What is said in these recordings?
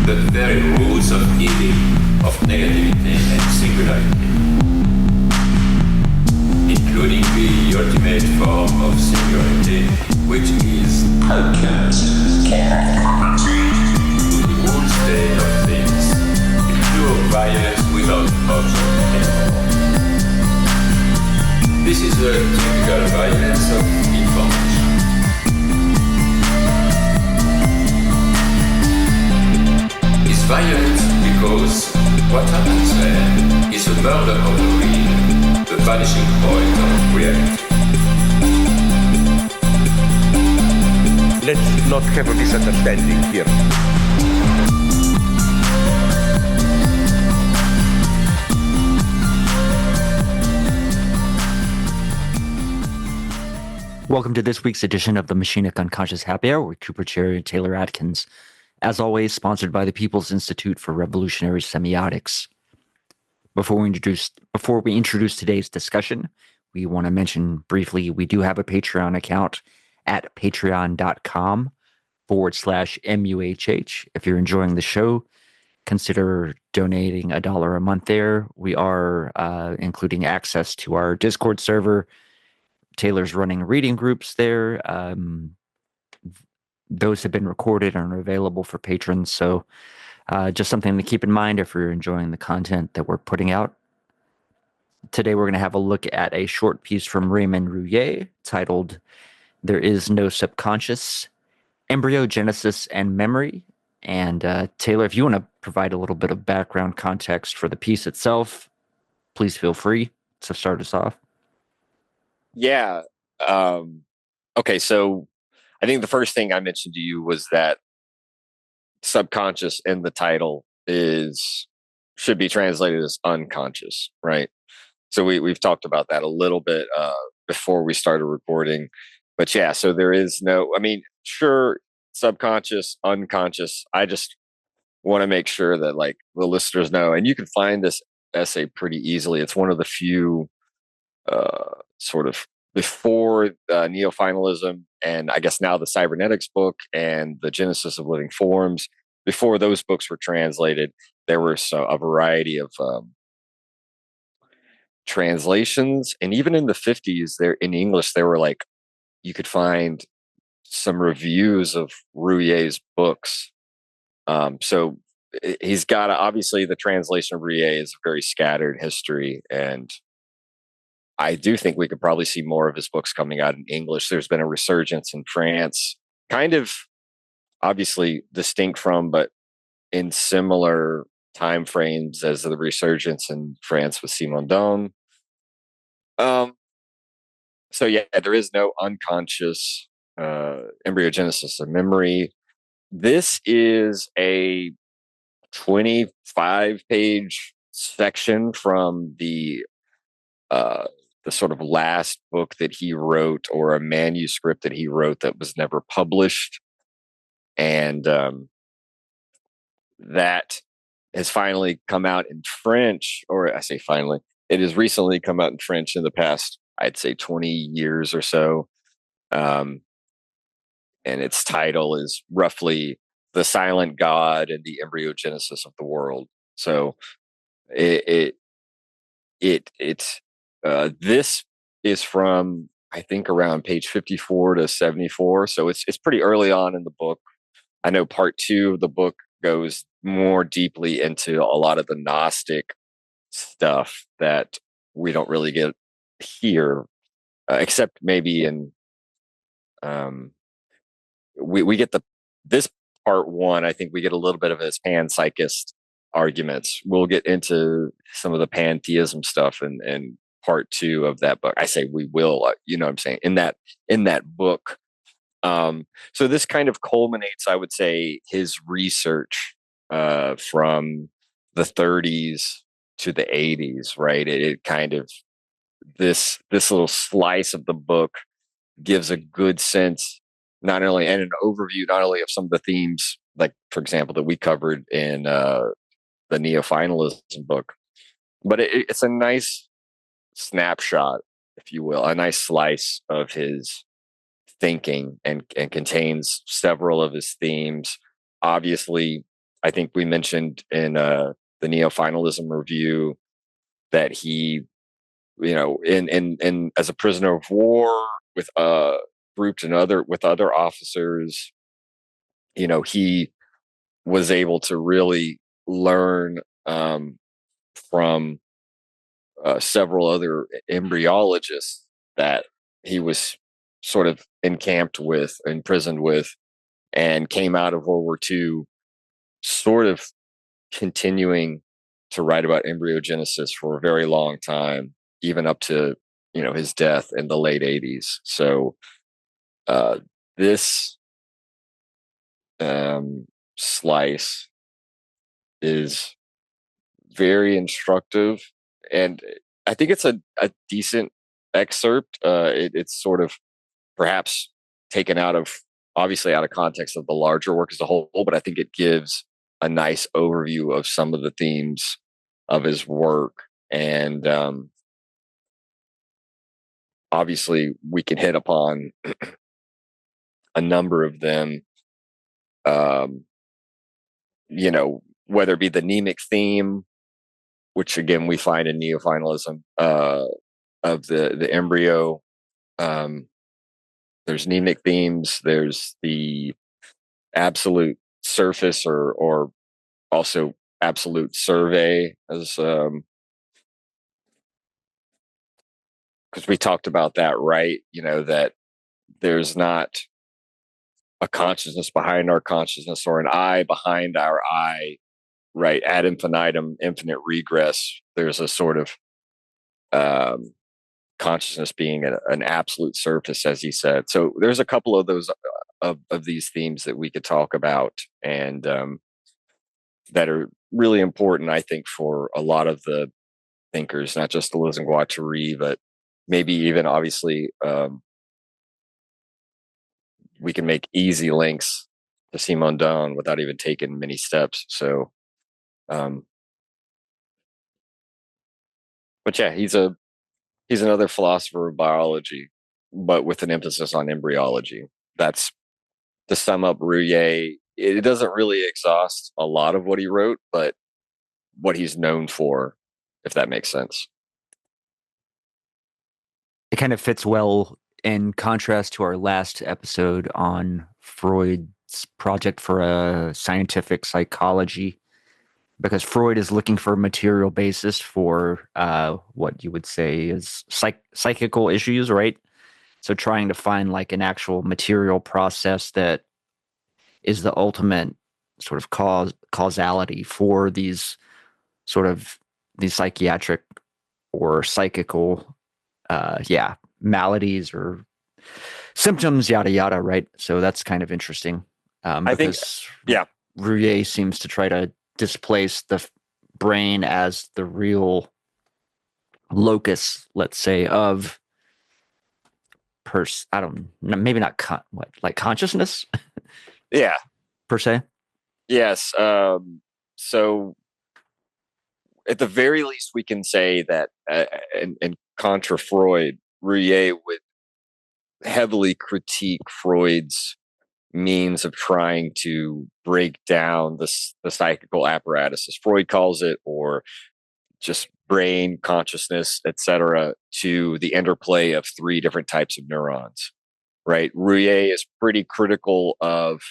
the very roots of healing, of negativity and singularity, including the ultimate form of singularity, which is unconscious, to the whole state of things, pure violence without object anymore. This is the typical violence of information. It's violent because what happens there is a murder of the real, the vanishing point of reality. Let's not have a misunderstanding here. Welcome to this week's edition of the Machinic Unconscious Happy Hour with Cooper Cherry and Taylor Atkins. As always, sponsored by the People's Institute for Revolutionary Semiotics. Before we introduce today's discussion, we want to mention briefly we do have a Patreon account at patreon.com/MUHH. If you're enjoying the show, consider donating $1 a month there. We are including access to our Discord server. Taylor's running reading groups there. Those have been recorded and are available for patrons. So just something to keep in mind if you're enjoying the content that we're putting out. Today, we're going to have a look at a short piece from Raymond Ruyer titled There Is No Subconscious, Embryogenesis and Memory. And Taylor, if you want to provide a little bit of background context for the piece itself, please feel free to start us off. Yeah. Okay. So I think the first thing I mentioned to you was that subconscious in the title should be translated as unconscious, right? So we've talked about that a little bit before we started recording, but yeah. So there is sure, subconscious, unconscious. I just want to make sure that like the listeners know, and you can find this essay pretty easily. It's one of the few sort of before neo-finalism and I guess now the cybernetics book and the Genesis of Living Forms. Before those books were translated, there were a variety of translations, and even in the 50s, there in English there were like you could find some reviews of Ruyer's books. So he's got obviously the translation of Ruyer is a very scattered history, and I do think we could probably see more of his books coming out in English. There's been a resurgence in France, kind of obviously distinct from, but in similar time frames as the resurgence in France with Simondon. So yeah, there is no unconscious embryogenesis and memory. This is a 25-page section from the sort of last book that he wrote, or a manuscript that he wrote that was never published. And that has finally come out in French, or I say finally, it has recently come out in French in the past, I'd say 20 years or so. And its title is roughly The Silent God and the Embryogenesis of the World. So this is from, I think, around page 54 to 74. So it's pretty early on in the book. I know part 2 of the book goes more deeply into a lot of the Gnostic stuff that we don't really get here, except maybe in we get this part 1. I think we get a little bit of his panpsychist arguments. We'll get into some of the pantheism stuff and part 2 of that book. I say we will, you know what I'm saying, in that book. So this kind of culminates, I would say, his research from the 30s to the 80s, right? It kind of, this little slice of the book gives a good sense, not only, and an overview, not only of some of the themes, like, for example, that we covered in the neo-finalism book, but it's a nice snapshot, if you will, a nice slice of his thinking, and contains several of his themes. Obviously, I think we mentioned in the neo-finalism review that he, in as a prisoner of war with grouped and with other officers, he was able to really learn from several other embryologists that he was sort of encamped with, imprisoned with, and came out of World War II sort of continuing to write about embryogenesis for a very long time, even up to his death in the late 80s. So this slice is very instructive, and I think it's a decent excerpt. It's sort of perhaps taken obviously out of context of the larger work as a whole, but I think it gives a nice overview of some of the themes of his work. And obviously we can hit upon a number of them, whether it be the mnemic theme, which again we find in neo-finalism, of the embryo. There's mnemic themes. There's the absolute surface, or also absolute survey, as because we talked about that, right? That there's not a consciousness behind our consciousness or an I behind our I, right? Ad infinitum, infinite regress. There's a sort of consciousness being an absolute surface, as he said. So there's a couple of those of these themes that we could talk about, and that are really important, I think, for a lot of the thinkers, not just Deleuze and Guattari, but maybe even obviously we can make easy links to Simondon without even taking many steps. So, but yeah, he's another philosopher of biology, but with an emphasis on embryology. That's, to sum up Ruyer. It doesn't really exhaust a lot of what he wrote, but what he's known for, if that makes sense. It kind of fits well in contrast to our last episode on Freud's project for a scientific psychology, because Freud is looking for a material basis for what you would say is psychical issues, right? So trying to find like an actual material process that is the ultimate sort of causality for these psychiatric or psychical maladies or symptoms, yada yada, right? So that's kind of interesting. I think, yeah, Ruyer seems to try to displace the brain as the real locus, let's say, of I don't know, maybe not like consciousness. Yeah, per se. Yes. So at the very least, we can say that in contra Freud, Ruyer would heavily critique Freud's means of trying to break down the psychical apparatus, as Freud calls it, or just brain, consciousness, etc., to the interplay of three different types of neurons. Right? Ruyer is pretty critical of.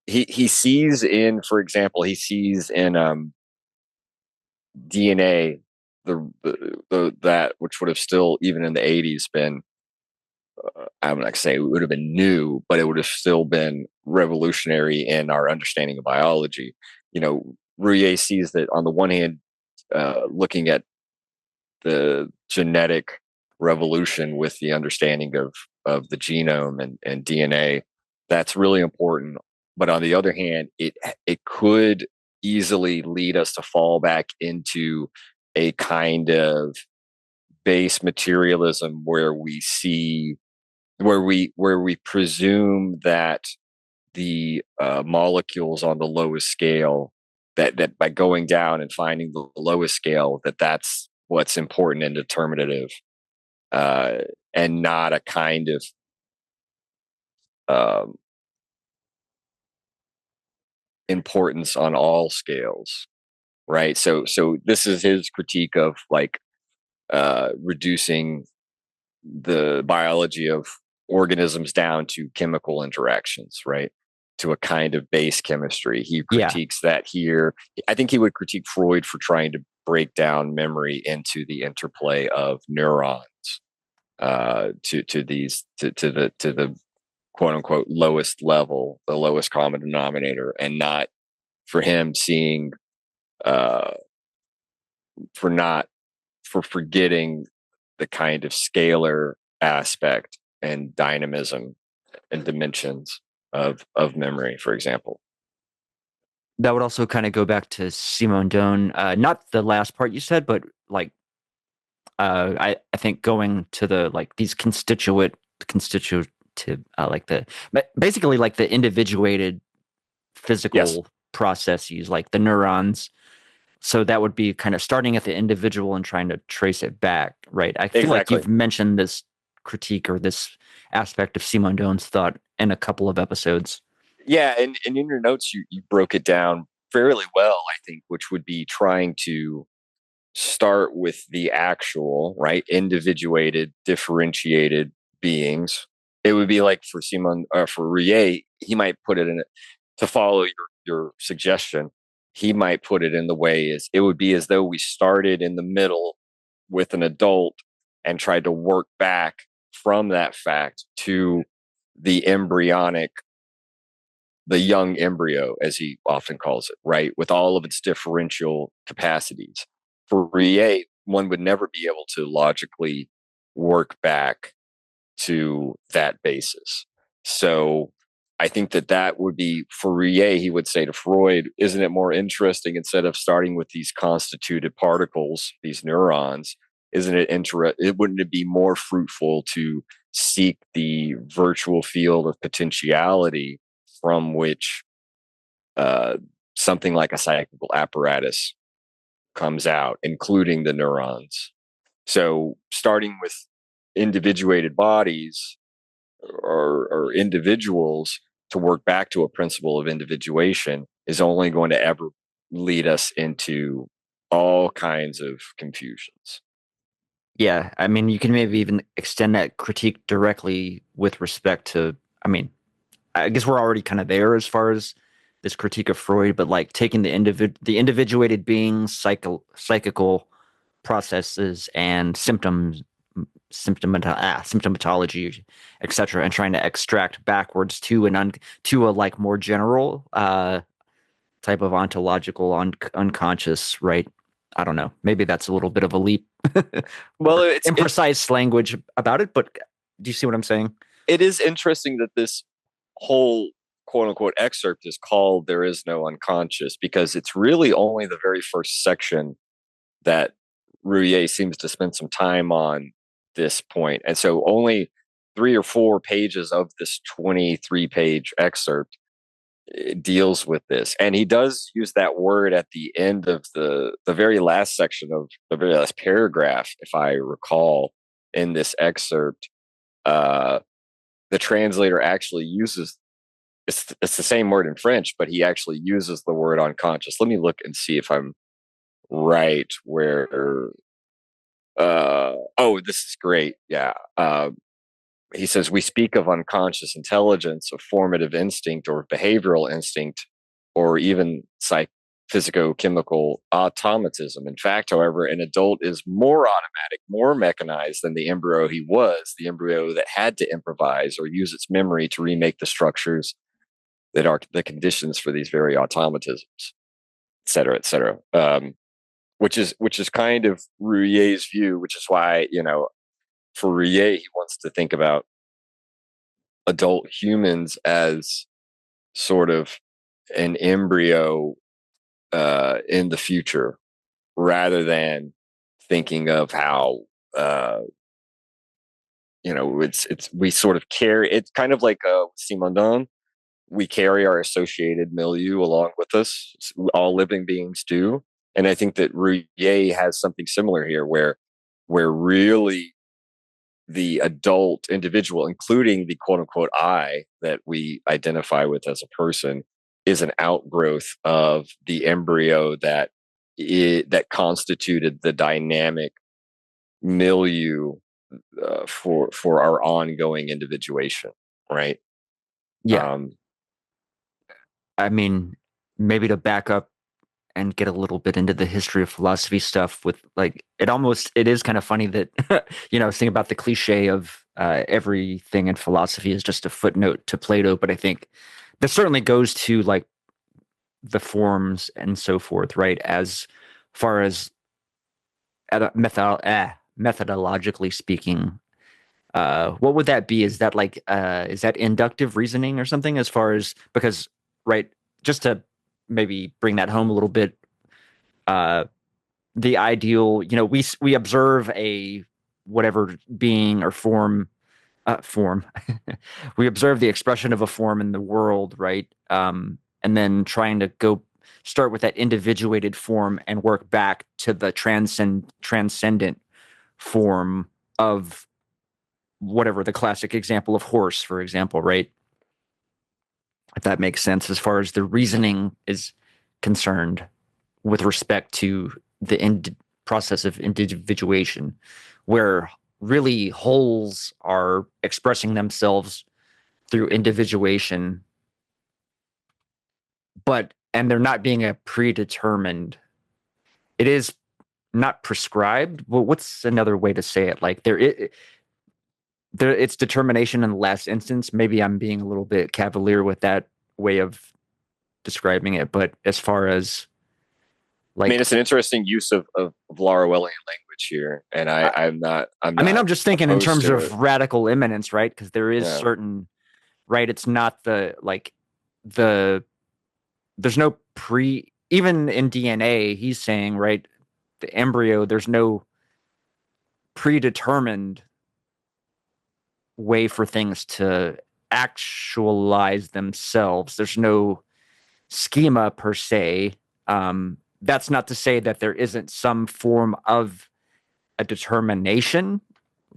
He sees in, for example, DNA, the that which would have still, even in the 80s, been, I'm not going to say it would have been new, but it would have still been revolutionary in our understanding of biology. Ruyer sees that on the one hand, looking at the genetic revolution with the understanding of the genome and DNA, that's really important. But on the other hand, it could easily lead us to fall back into a kind of base materialism where we presume that the molecules on the lowest scale, that by going down and finding the lowest scale, that's what's important and determinative, and not a kind of importance on all scales, right? So this is his critique of like reducing the biology of organisms down to chemical interactions, right? To a kind of base chemistry. He Yeah. critiques that here. I think he would critique Freud for trying to break down memory into the interplay of neurons to the quote unquote lowest level, the lowest common denominator, and not for him seeing for forgetting the kind of scalar aspect and dynamism and dimensions of memory, for example. That would also kind of go back to Simone Doan. Not the last part you said, but like I think going to the like these constitutive like the basically like the individuated physical Yes. processes, like the neurons. So that would be kind of starting at the individual and trying to trace it back, right? I feel like Exactly. you've mentioned this critique or this aspect of Simone Doan's thought in a couple of episodes. Yeah, and in your notes you broke it down fairly well, I think, which would be trying to start with the actual, right, individuated, differentiated beings. It would be like for Simon or for Ruyer, he might put it in it to follow your suggestion. He might put it in the way is it would be as though we started in the middle with an adult and tried to work back from that fact to the embryonic, the young embryo, as he often calls it, right, with all of its differential capacities. For Rie, one would never be able to logically work back to that basis. So I think that would be for Rie, he would say to Freud, isn't it more interesting instead of starting with these constituted particles, these neurons, isn't it wouldn't it be more fruitful to seek the virtual field of potentiality from which something like a psychical apparatus comes out, including the neurons. So starting with individuated bodies or individuals to work back to a principle of individuation is only going to ever lead us into all kinds of confusions. Yeah, I mean, you can maybe even extend that critique directly with respect to, I mean, I guess we're already kind of there as far as this critique of Freud, but like taking the individuated beings, psychical processes and symptomatology, etc., and trying to extract backwards to to a like more general type of ontological unconscious, right? I don't know. Maybe that's a little bit of a leap. Well, it's imprecise language about it, but do you see what I'm saying? It is interesting that this whole quote unquote excerpt is called "There Is No Unconscious" because it's really only the very first section that Ruyer seems to spend some time on this point. And so only 3 or 4 pages of this 23-page excerpt deals with this. And he does use that word at the end of the very last section of the very last paragraph, if I recall, in this excerpt. The translator actually uses it's the same word in French, but he actually uses the word unconscious. Let me look and see if I'm right where this is great. Yeah. He says we speak of unconscious intelligence, of formative instinct or behavioral instinct, or even physico-chemical automatism. In fact, however, an adult is more automatic, more mechanized than the embryo he was, the embryo that had to improvise or use its memory to remake the structures that are the conditions for these very automatisms, et cetera, et cetera. Which is kind of Ruyer's view, which is why, for Ruyer, he wants to think about adult humans as sort of an embryo in the future, rather than thinking of how it's we sort of carry. It's kind of like Simondon. We carry our associated milieu along with us. All living beings do, and I think that Ruyer has something similar here, where really the adult individual, including the quote unquote I that we identify with as a person, is an outgrowth of the embryo that constituted the dynamic milieu for our ongoing individuation, right? Yeah. I mean, maybe to back up and get a little bit into the history of philosophy stuff with like it is kind of funny that think about the cliche of everything in philosophy is just a footnote to Plato, but I think that certainly goes to like the forms and so forth, right? As far as methodologically speaking, what would that be? Is that like is that inductive reasoning or something? As far as because right, just to maybe bring that home a little bit, the ideal, we observe a whatever being or form. We observe the expression of a form in the world, right? And then trying to go start with that individuated form and work back to the transcendent form of whatever, the classic example of horse, for example, right? If that makes sense as far as the reasoning is concerned with respect to the process of individuation, where really wholes are expressing themselves through individuation, and they're not being a predetermined. It is not prescribed. Well, what's another way to say it? Like it's determination in the last instance. Maybe I'm being a little bit cavalier with that way of describing it, but as far as I mean, it's an interesting use of Larawellian language here, and I'm not. I'm just thinking in terms of it. radical immanence, right? Because there is certain, right? It's not there's no even in DNA. He's saying, right, the embryo. There's no predetermined way for things to actualize themselves. There's no schema per se. That's not to say that there isn't some form of a determination.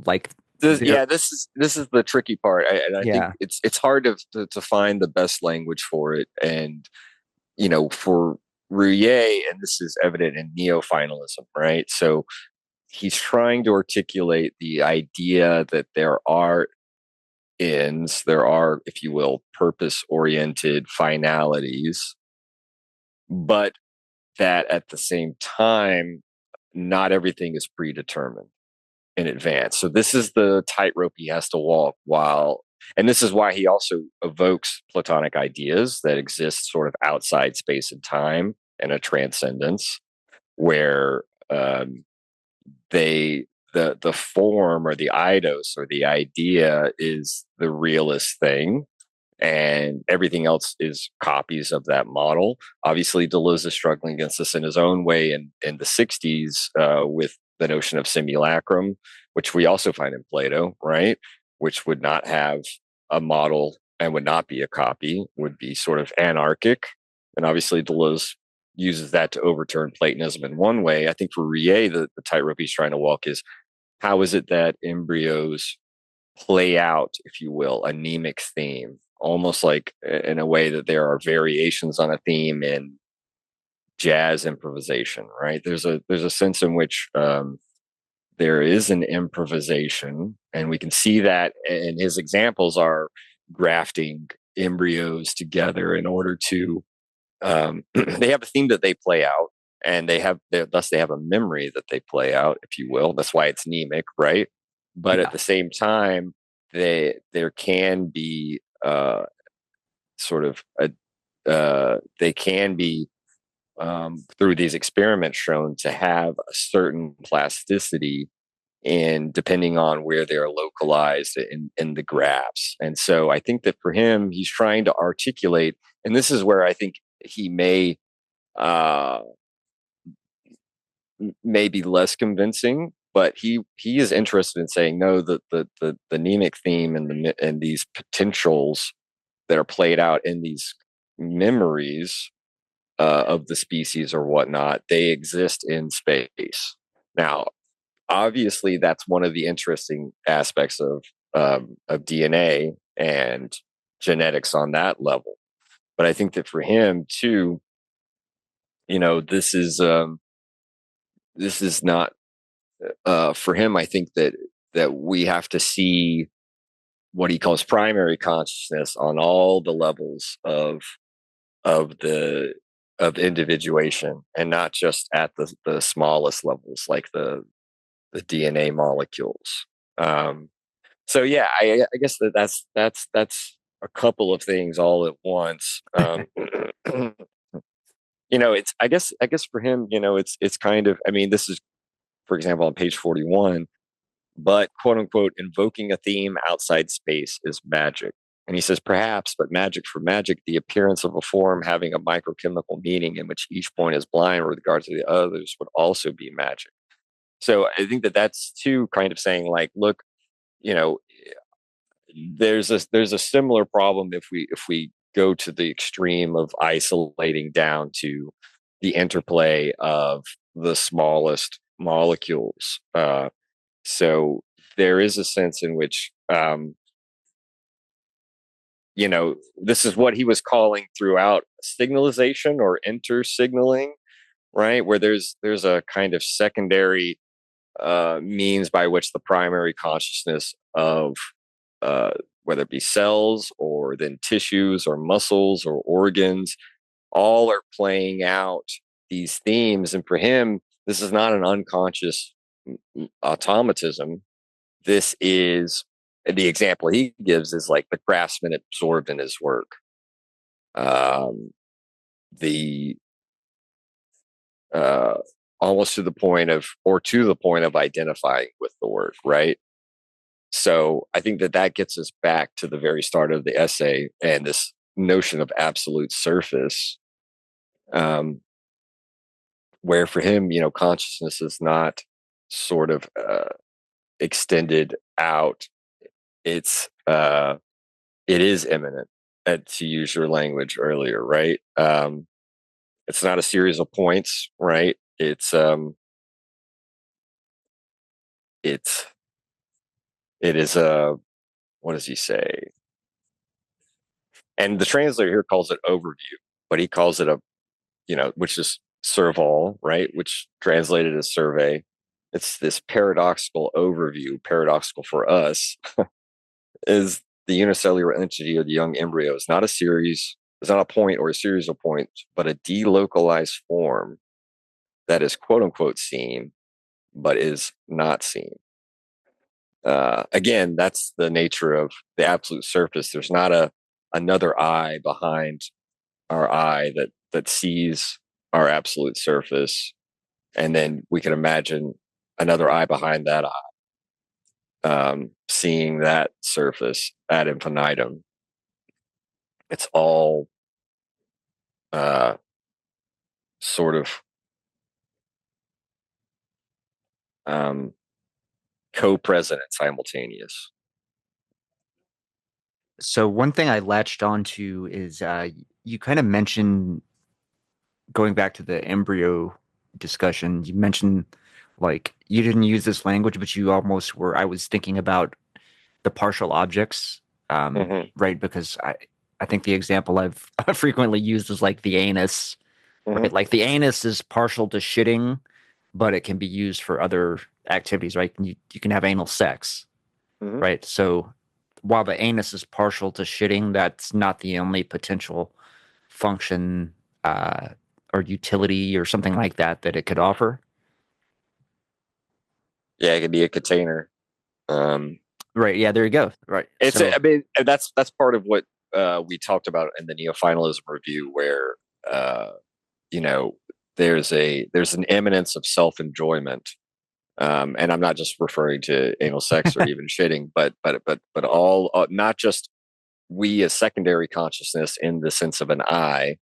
Like this is the tricky part, and I think it's hard to find the best language for it. And for Ruyer, and this is evident in neo-finalism, right? So he's trying to articulate the idea that there are ends, there are, if you will, purpose-oriented finalities, but that at the same time, not everything is predetermined in advance. So this is the tightrope he has to walk and this is why he also evokes Platonic ideas that exist sort of outside space and time and a transcendence where the form or the eidos or the idea is the realist thing, and everything else is copies of that model. Obviously, Deleuze is struggling against this in his own way in the 60s with the notion of simulacrum, which we also find in Plato, right? Which would not have a model and would not be a copy, would be sort of anarchic. And obviously, Deleuze uses that to overturn Platonism in one way. I think for Ruyer, the tightrope he's trying to walk is how is it that embryos play out, if you will, a mnemic theme, almost like in a way that there are variations on a theme in jazz improvisation, right? There's a sense in which there is an improvisation, and we can see that, and his examples are grafting embryos together in order to they have a theme that they play out, and thus they have a memory that they play out, if you will. That's why it's mnemic, right? But at the same time, there can be they can be through these experiments shown to have a certain plasticity in depending on where they're localized in the graphs. And so I think that for him, he's trying to articulate, and this is where I think he may be less convincing, but he is interested in saying no, the mnemic theme and these potentials that are played out in these memories of the species or whatnot, they exist in space. Now, obviously, that's one of the interesting aspects of DNA and genetics on that level. But I think that for him too, this is not for him. I think that we have to see what he calls primary consciousness on all the levels of the of individuation, and not just at the smallest levels like the DNA molecules. So yeah, I guess that's a couple of things all at once. It's I guess for him, it's kind of, I mean, this is, for example, on page 41, but quote unquote, invoking a theme outside space is magic. And he says, perhaps, but magic for magic, the appearance of a form having a microchemical meaning in which each point is blind with regard to the others would also be magic. So I think that that's too kind of saying, like, look, you know, there's a similar problem if we go to the extreme of isolating down to the interplay of the smallest molecules. So there is a sense in which, this is what he was calling throughout signalization or intersignaling, right? Where there's a kind of secondary means by which the primary consciousness of whether it be cells or then tissues or muscles or organs, all are playing out these themes. And for him, this is not an unconscious automatism. This is, the example he gives is like the craftsman absorbed in his work. The almost to the point of identifying with the work, right? So I think that gets us back to the very start of the essay and this notion of absolute surface, where for him, consciousness is not sort of extended out. It is imminent, to use your language earlier, right? It's not a series of points, right? It is a, what does he say? And the translator here calls it overview, but he calls it which is survol, right? Which translated as survey. It's this paradoxical overview, paradoxical for us, is the unicellular entity of the young embryo is not a point or a series of points, but a delocalized form that is quote unquote seen, but is not seen. Again, that's the nature of the absolute surface. There's not another eye behind our eye that sees our absolute surface, and then we can imagine another eye behind that eye, seeing that surface ad infinitum. It's all sort of co-present and simultaneous. So one thing I latched onto is you kind of mentioned, going back to the embryo discussion, you mentioned like you didn't use this language, but you almost were. I was thinking about the partial objects, right? Because I think the example I've frequently used is like the anus, right? Like the anus is partial to shitting, but it can be used for other activities, right? You can have anal sex, right? So while the anus is partial to shitting, that's not the only potential function or utility or something like that it could offer. Yeah, it could be a container. Right. Yeah. There you go. Right. I mean, that's part of what we talked about in the neo-finalism review, where there's an imminence of self-enjoyment, and I'm not just referring to anal sex or even shitting, but all, not just we as secondary consciousness in the sense of an I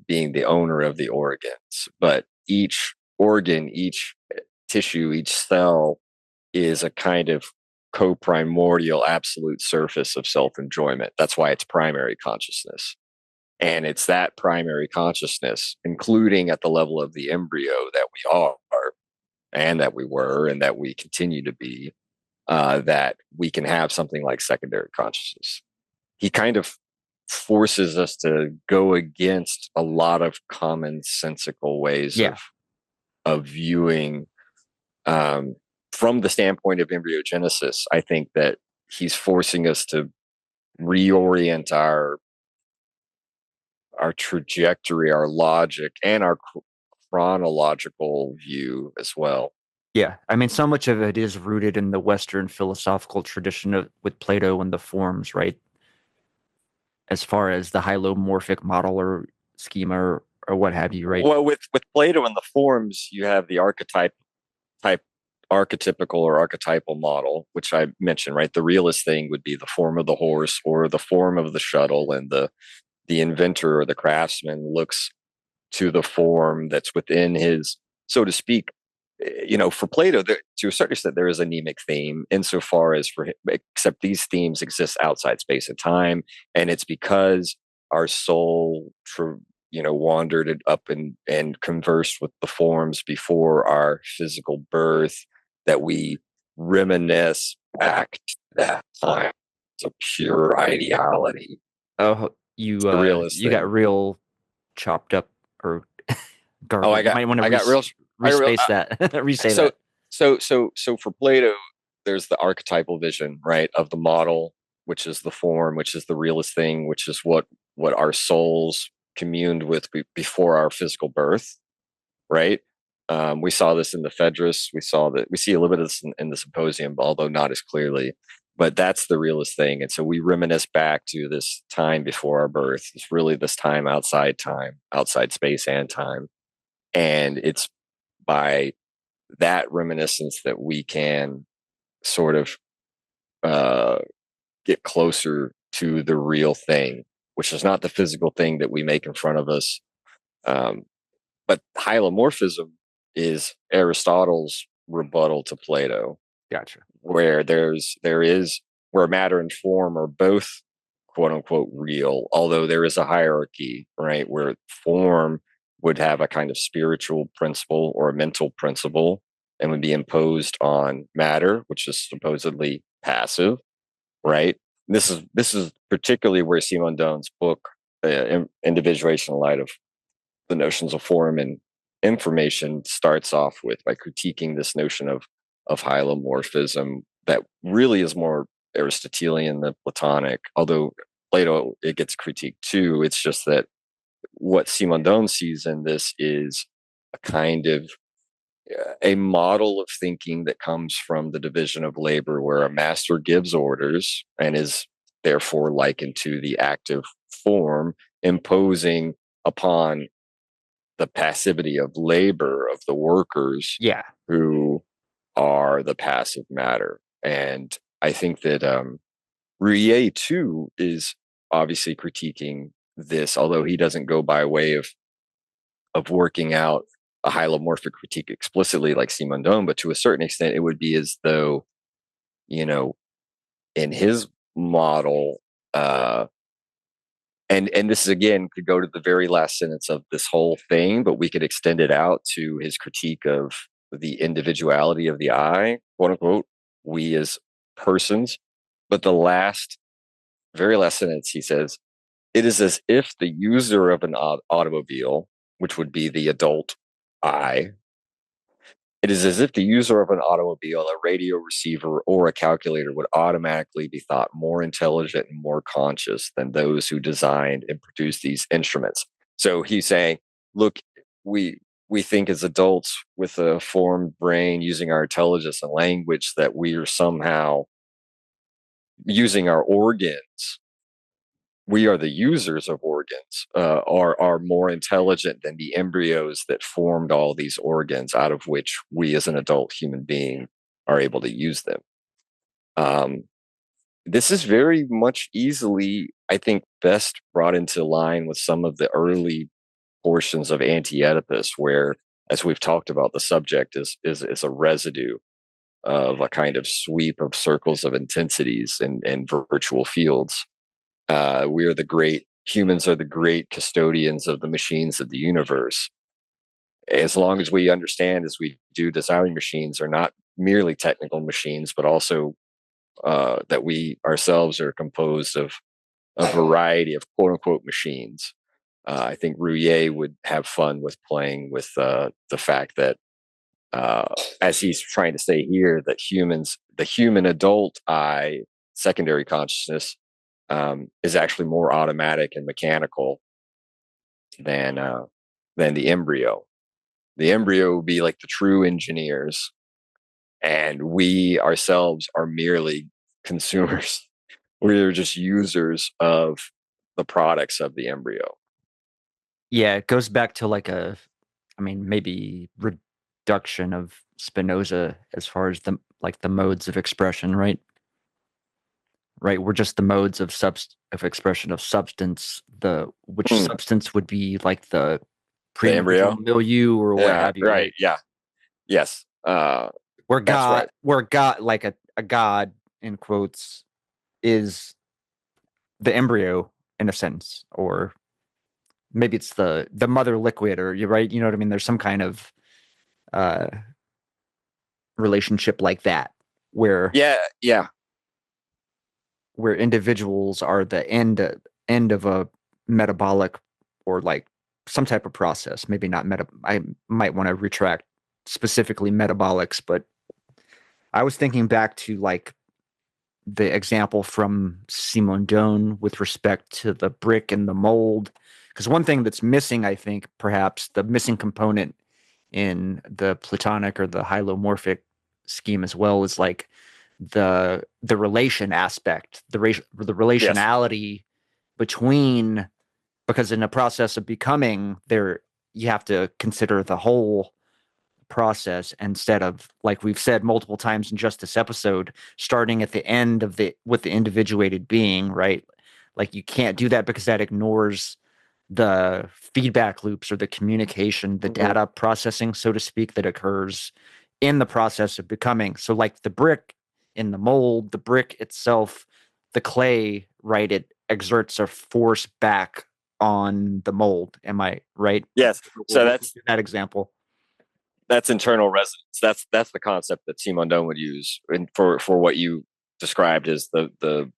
being the owner of the organs, but each organ, each tissue, each cell is a kind of co-primordial absolute surface of self-enjoyment. That's why it's primary consciousness. And it's that primary consciousness, including at the level of the embryo, that we are, and that we were, and that we continue to be, that we can have something like secondary consciousness. He kind of forces us to go against a lot of commonsensical ways Yeah. of viewing. From the standpoint of embryogenesis, I think that he's forcing us to reorient our trajectory, our logic, and our chronological view as well. Yeah. I mean, so much of it is rooted in the Western philosophical tradition with Plato and the forms, right? As far as the hylomorphic model or schema or what have you, right? Well, with Plato and the forms, you have the archetypical or archetypal model, which I mentioned, right? The realist thing would be the form of the horse or the form of the shuttle, and the inventor or the craftsman looks to the form that's within his, so to speak. For Plato, to a certain extent, there is a mnemic theme insofar as for him, except these themes exist outside space and time, and it's because our soul, wandered up and conversed with the forms before our physical birth, that we reminisce back to that time. It's a pure ideality. Oh, It's the realist you got thing. real chopped up or Oh, garbled. You might want to I got real. respace that, resay So that. so for Plato, there's the archetypal vision, right, of the model, which is the form, which is the realist thing, which is what our souls communed with before our physical birth, right? We saw this in the Phaedrus. We see a little bit of this in the Symposium, although not as clearly. But that's the realist thing, and so we reminisce back to this time before our birth. It's really this time, outside space and time, and it's by that reminiscence that we can sort of get closer to the real thing, which is not the physical thing that we make in front of us. But hylomorphism is Aristotle's rebuttal to Plato, Gotcha. where where matter and form are both quote unquote real, although there is a hierarchy, right, where form would have a kind of spiritual principle or a mental principle and would be imposed on matter, which is supposedly passive, right? This is particularly where Simondon's book, Individuation in Light of the Notions of Form and Information, starts off with by critiquing this notion of hylomorphism that really is more Aristotelian than Platonic, although Plato, it gets critiqued too. It's just that what Simondon sees in this is a kind of a model of thinking that comes from the division of labor, where a master gives orders and is therefore likened to the active form, imposing upon the passivity of labor of the workers, Yeah. who are the passive matter. And I think that Ruyer too is obviously critiquing this, although he doesn't go by way of working out a hylomorphic critique explicitly like Simondon, but to a certain extent, it would be as though, in his model, and this is, again, could go to the very last sentence of this whole thing, but we could extend it out to his critique of the individuality of the I, quote unquote, we as persons. But the very last sentence, he says, it is as if the user of an automobile, which would be the adult I, it is as if the user of an automobile, a radio receiver, or a calculator would automatically be thought more intelligent and more conscious than those who designed and produced these instruments. So he's saying, look, we think as adults with a formed brain, using our intelligence and language, that we are somehow using our organs. We are the users of organs, are more intelligent than the embryos that formed all these organs, out of which we as an adult human being are able to use them. This is very much easily, I think, best brought into line with some of the early portions of Anti-Oedipus, where, as we've talked about, the subject is a residue of a kind of sweep of circles of intensities and virtual fields. Humans are the great custodians of the machines of the universe. As long as we understand, as we do, designing machines are not merely technical machines, but also that we ourselves are composed of a variety of quote unquote machines. I think Ruyer would have fun with playing with the fact that, as he's trying to say here, that the human adult I, secondary consciousness, is actually more automatic and mechanical than the embryo. The embryo would be like the true engineers, and we ourselves are merely consumers. We're just users of the products of the embryo. Yeah, it goes back to like maybe reduction of Spinoza as far as the modes of expression, right? Right, we're just the modes of expression of substance. Which substance would be like the embryo milieu or what have you, right? Yeah. Yes. Where God, like a god in quotes, is the embryo in a sense, or maybe it's the mother liquid, or you're right. You know what I mean? There's some kind of relationship like that where individuals are the end of a metabolic or like some type of process. Maybe not I might want to retract specifically metabolics, but I was thinking back to like the example from Simondon with respect to the brick and the mold. Because one thing that's missing, I think, perhaps the missing component in the Platonic or the hylomorphic scheme as well, is like the relation aspect, the relationality between, because in a process of becoming, there you have to consider the whole process instead of, like we've said multiple times in just this episode, starting at the end of with the individuated being, right? Like you can't do that because that ignores the feedback loops or the communication, the data processing, so to speak, that occurs in the process of becoming. So like the brick in the mold, the brick itself, the clay, right? It exerts a force back on the mold. Am I right? Yes. So that's that example. That's internal resonance. That's the concept that Simondon would use for what you described as the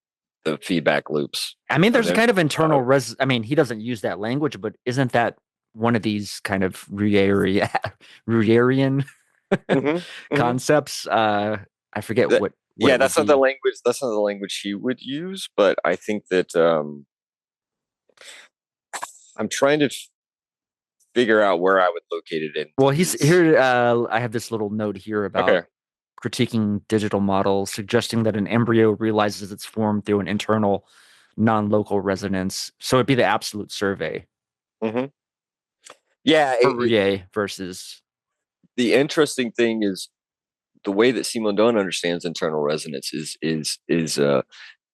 feedback loops. I mean, there's a kind of internal I mean, he doesn't use that language, but isn't that one of these kind of Ruyerian concepts? I forget what that's not the language. That's not the language he would use. But I think that I'm trying to figure out where I would locate it in. Well, he's here. I have this little note here about critiquing digital models, suggesting that an embryo realizes its form through an internal, non-local resonance. So it'd be the absolute survey. Yeah, versus. The interesting thing is the way that Simondon understands internal resonance is the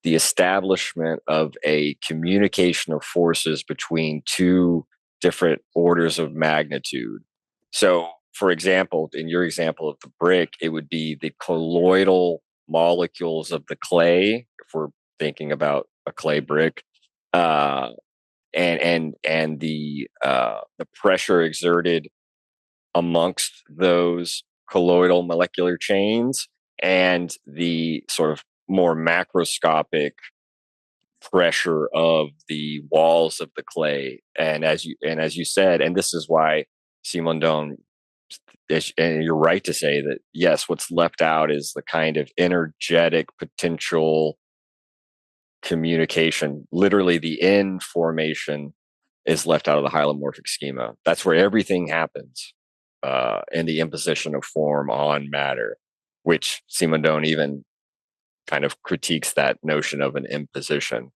establishment of a communication of forces between two different orders of magnitude. So, for example, in your example of the brick, it would be the colloidal molecules of the clay, if we're thinking about a clay brick, and the pressure exerted amongst those colloidal molecular chains, and the sort of more macroscopic pressure of the walls of the clay. And as you said, and this is why Simondon, and you're right to say that, yes, what's left out is the kind of energetic potential communication. Literally, the information is left out of the hylomorphic schema. That's where everything happens, in the imposition of form on matter, which Simondon even kind of critiques that notion of an imposition.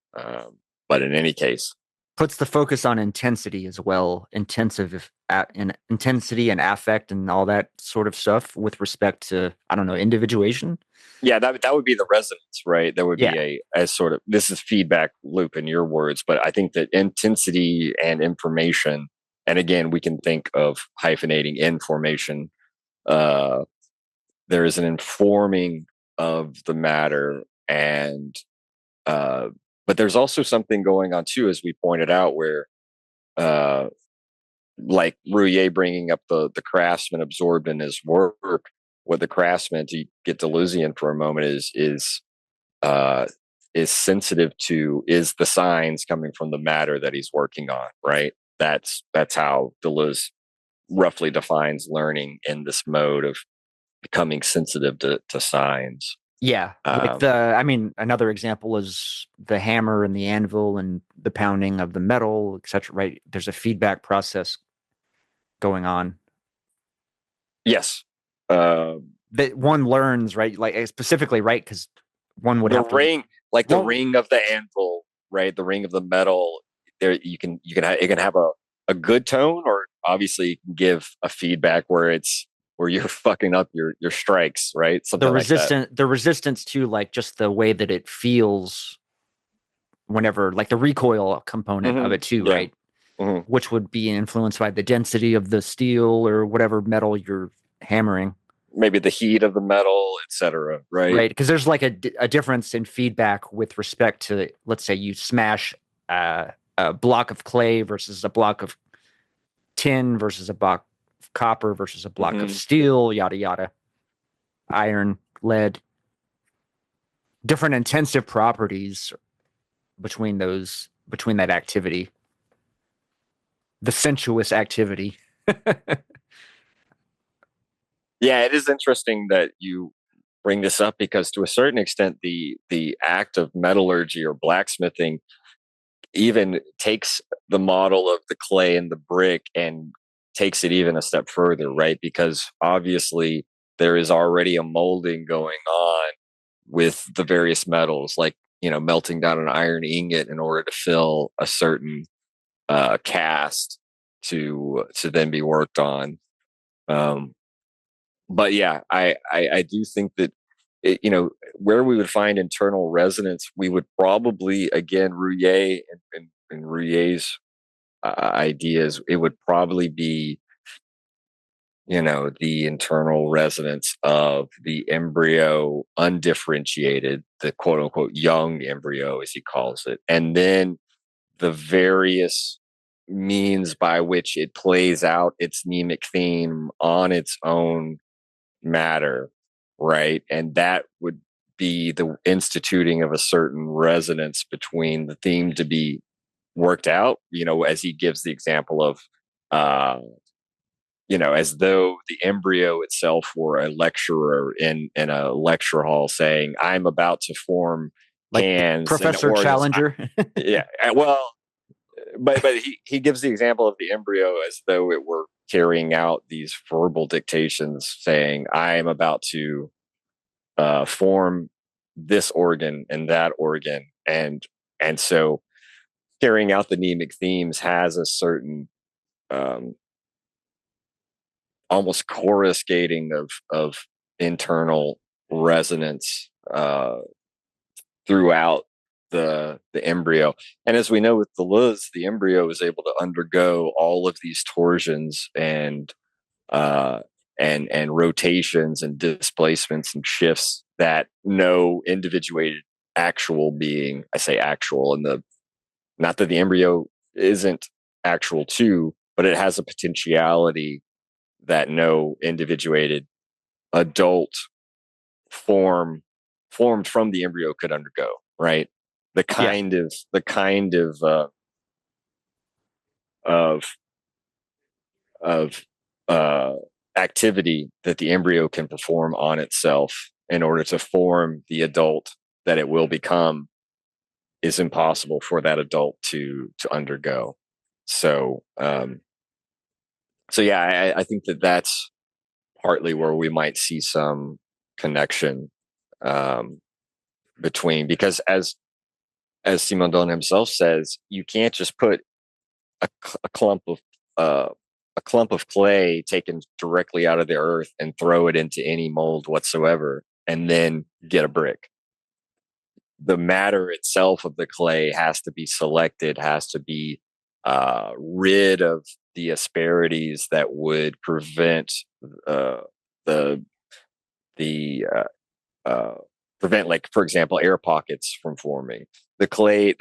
But in any case, puts the focus on intensity as well, intensity and affect and all that sort of stuff with respect to, I don't know, individuation. Yeah, that would be the resonance, right? There would be a sort of, this is feedback loop in your words, but I think that intensity and information, and again, we can think of hyphenating information. There is an informing of the matter, and but there's also something going on too, as we pointed out, where like Ruyer bringing up the craftsman absorbed in his work, what the craftsman, to get Deleuzian for a moment, is is sensitive to is the signs coming from the matter that he's working on, right? That's how Deleuze roughly defines learning in this mode of becoming sensitive to signs. Yeah, like another example is the hammer and the anvil and the pounding of the metal, etc. Right? There's a feedback process going on Yes. that one learns, right? Like specifically, right? Because one would the have ring, like the Well- ring of the anvil, right? The ring of the metal. There, it can have a good tone, or obviously you can give a feedback where you're fucking up your strikes, right? Something like that. the resistance to like just the way that it feels whenever, like the recoil component of it too, Yeah. right? Mhm. Which would be influenced by the density of the steel or whatever metal you're hammering. Maybe the heat of the metal, etc. Right? Right, because there's like a difference in feedback with respect to, let's say you smash a block of clay versus a block of tin versus a block of copper versus a block of steel, yada yada, iron, lead, different intensive properties between that activity, the sensuous activity. Yeah, it is interesting that you bring this up because to a certain extent, the act of metallurgy or blacksmithing even takes the model of the clay and the brick and takes it even a step further, right? Because obviously there is already a molding going on with the various metals, like melting down an iron ingot in order to fill a certain cast to then be worked on. But yeah, I do think that where we would find internal resonance, we would probably, again, Ruyer and Ruyer's ideas, it would probably be the internal resonance of the embryo undifferentiated, the quote unquote young embryo as he calls it, and then the various means by which it plays out its mnemic theme on its own matter, right? And that would be the instituting of a certain resonance between the theme to be worked out, as he gives the example of, as though the embryo itself were a lecturer in a lecture hall saying, I'm about to form Like hands Professor and organs. Challenger. Yeah. Well, but he gives the example of the embryo as though it were carrying out these verbal dictations saying, I am about to form this organ and that organ. And so carrying out the mnemic themes has a certain almost coruscating of internal resonance throughout the embryo. And as we know with Deleuze, the embryo is able to undergo all of these torsions and rotations and displacements and shifts that no individuated actual being, I say actual, and not that the embryo isn't actual too, but it has a potentiality that no individuated adult formed from the embryo could undergo, right? The kind of activity that the embryo can perform on itself in order to form the adult that it will become is impossible for that adult to undergo. So yeah, I think that's partly where we might see some connection between, because as Simondon himself says, you can't just put a clump of clay taken directly out of the earth and throw it into any mold whatsoever and then get a brick. The matter itself of the clay has to be selected, has to be rid of the asperities that would prevent the prevent, like, for example, air pockets from forming. The clay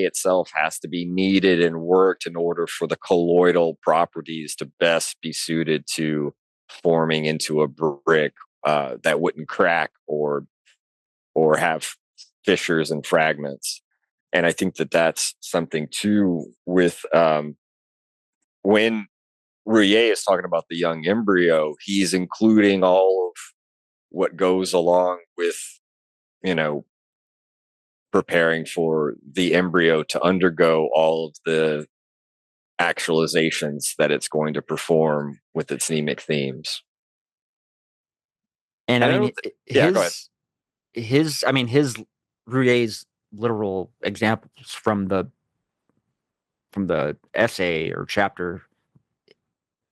itself has to be kneaded and worked in order for the colloidal properties to best be suited to forming into a brick that wouldn't crack or have fissures and fragments. And I think that that's something too with when Ruyer is talking about the young embryo, he's including all of what goes along with, you know, preparing for the embryo to undergo all of the actualizations that it's going to perform with its mnemic themes. And I mean, yeah, go ahead. his Ruyer's literal examples from the essay or chapter,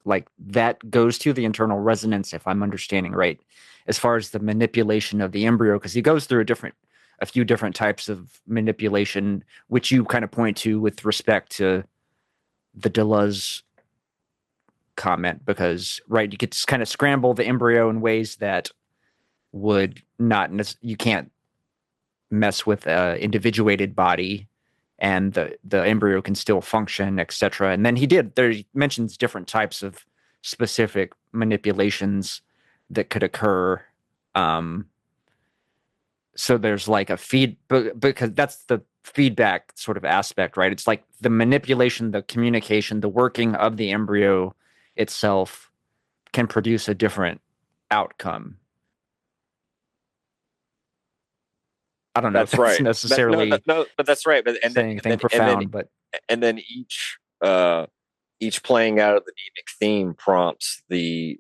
like that goes to the internal resonance, if I'm understanding right, as far as the manipulation of the embryo, because he goes through a few different types of manipulation, which you kind of point to with respect to the Deleuze comment, because right, you could kind of scramble the embryo in ways that would not you can't mess with a individuated body, and the embryo can still function, etc. And then he mentions different types of specific manipulations that could occur. So there's like a because that's the feedback sort of aspect, right? It's like the manipulation, the communication, the working of the embryo itself can produce a different outcome. I don't know That's if that's right. necessarily But that's right. But saying anything profound, but and then each playing out of the mnemic theme prompts the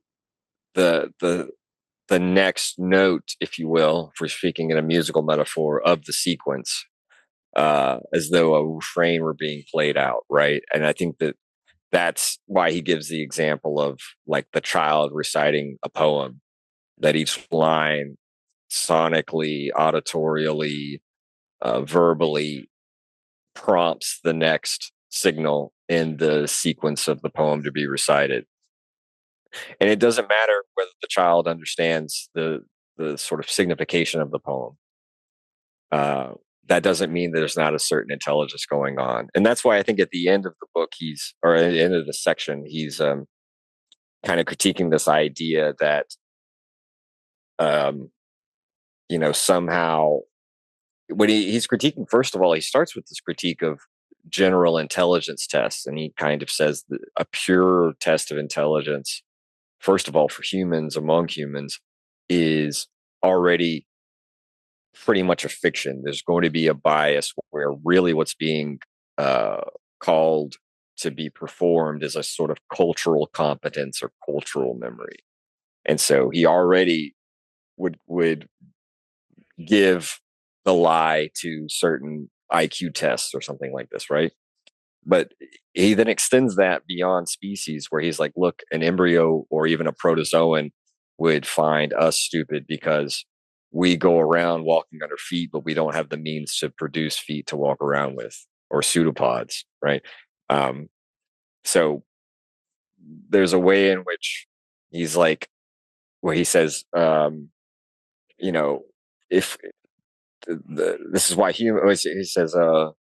next note, if you will, if we're speaking in a musical metaphor, of the sequence, as though a refrain were being played out, right? And I think that that's why he gives the example of like the child reciting a poem, that each line sonically, auditorially, verbally prompts the next signal in the sequence of the poem to be recited. And it doesn't matter whether the child understands the sort of signification of the poem. That doesn't mean there's not a certain intelligence going on. And that's why I think at the end of the book, or at the end of the section, he's kind of critiquing this idea that, somehow when he's critiquing, first of all, he starts with this critique of general intelligence tests. And he kind of says that a pure test of intelligence, first of all, for humans, among humans, is already pretty much a fiction. There's going to be a bias where really what's being called to be performed is a sort of cultural competence or cultural memory. And so he already would give the lie to certain IQ tests or something like this, right? But he then extends that beyond species, where he's like, look, an embryo or even a protozoan would find us stupid because we go around walking on our feet, but we don't have the means to produce feet to walk around with, or pseudopods, right? So there's a way in which he's like, where he says, if this is why he says, for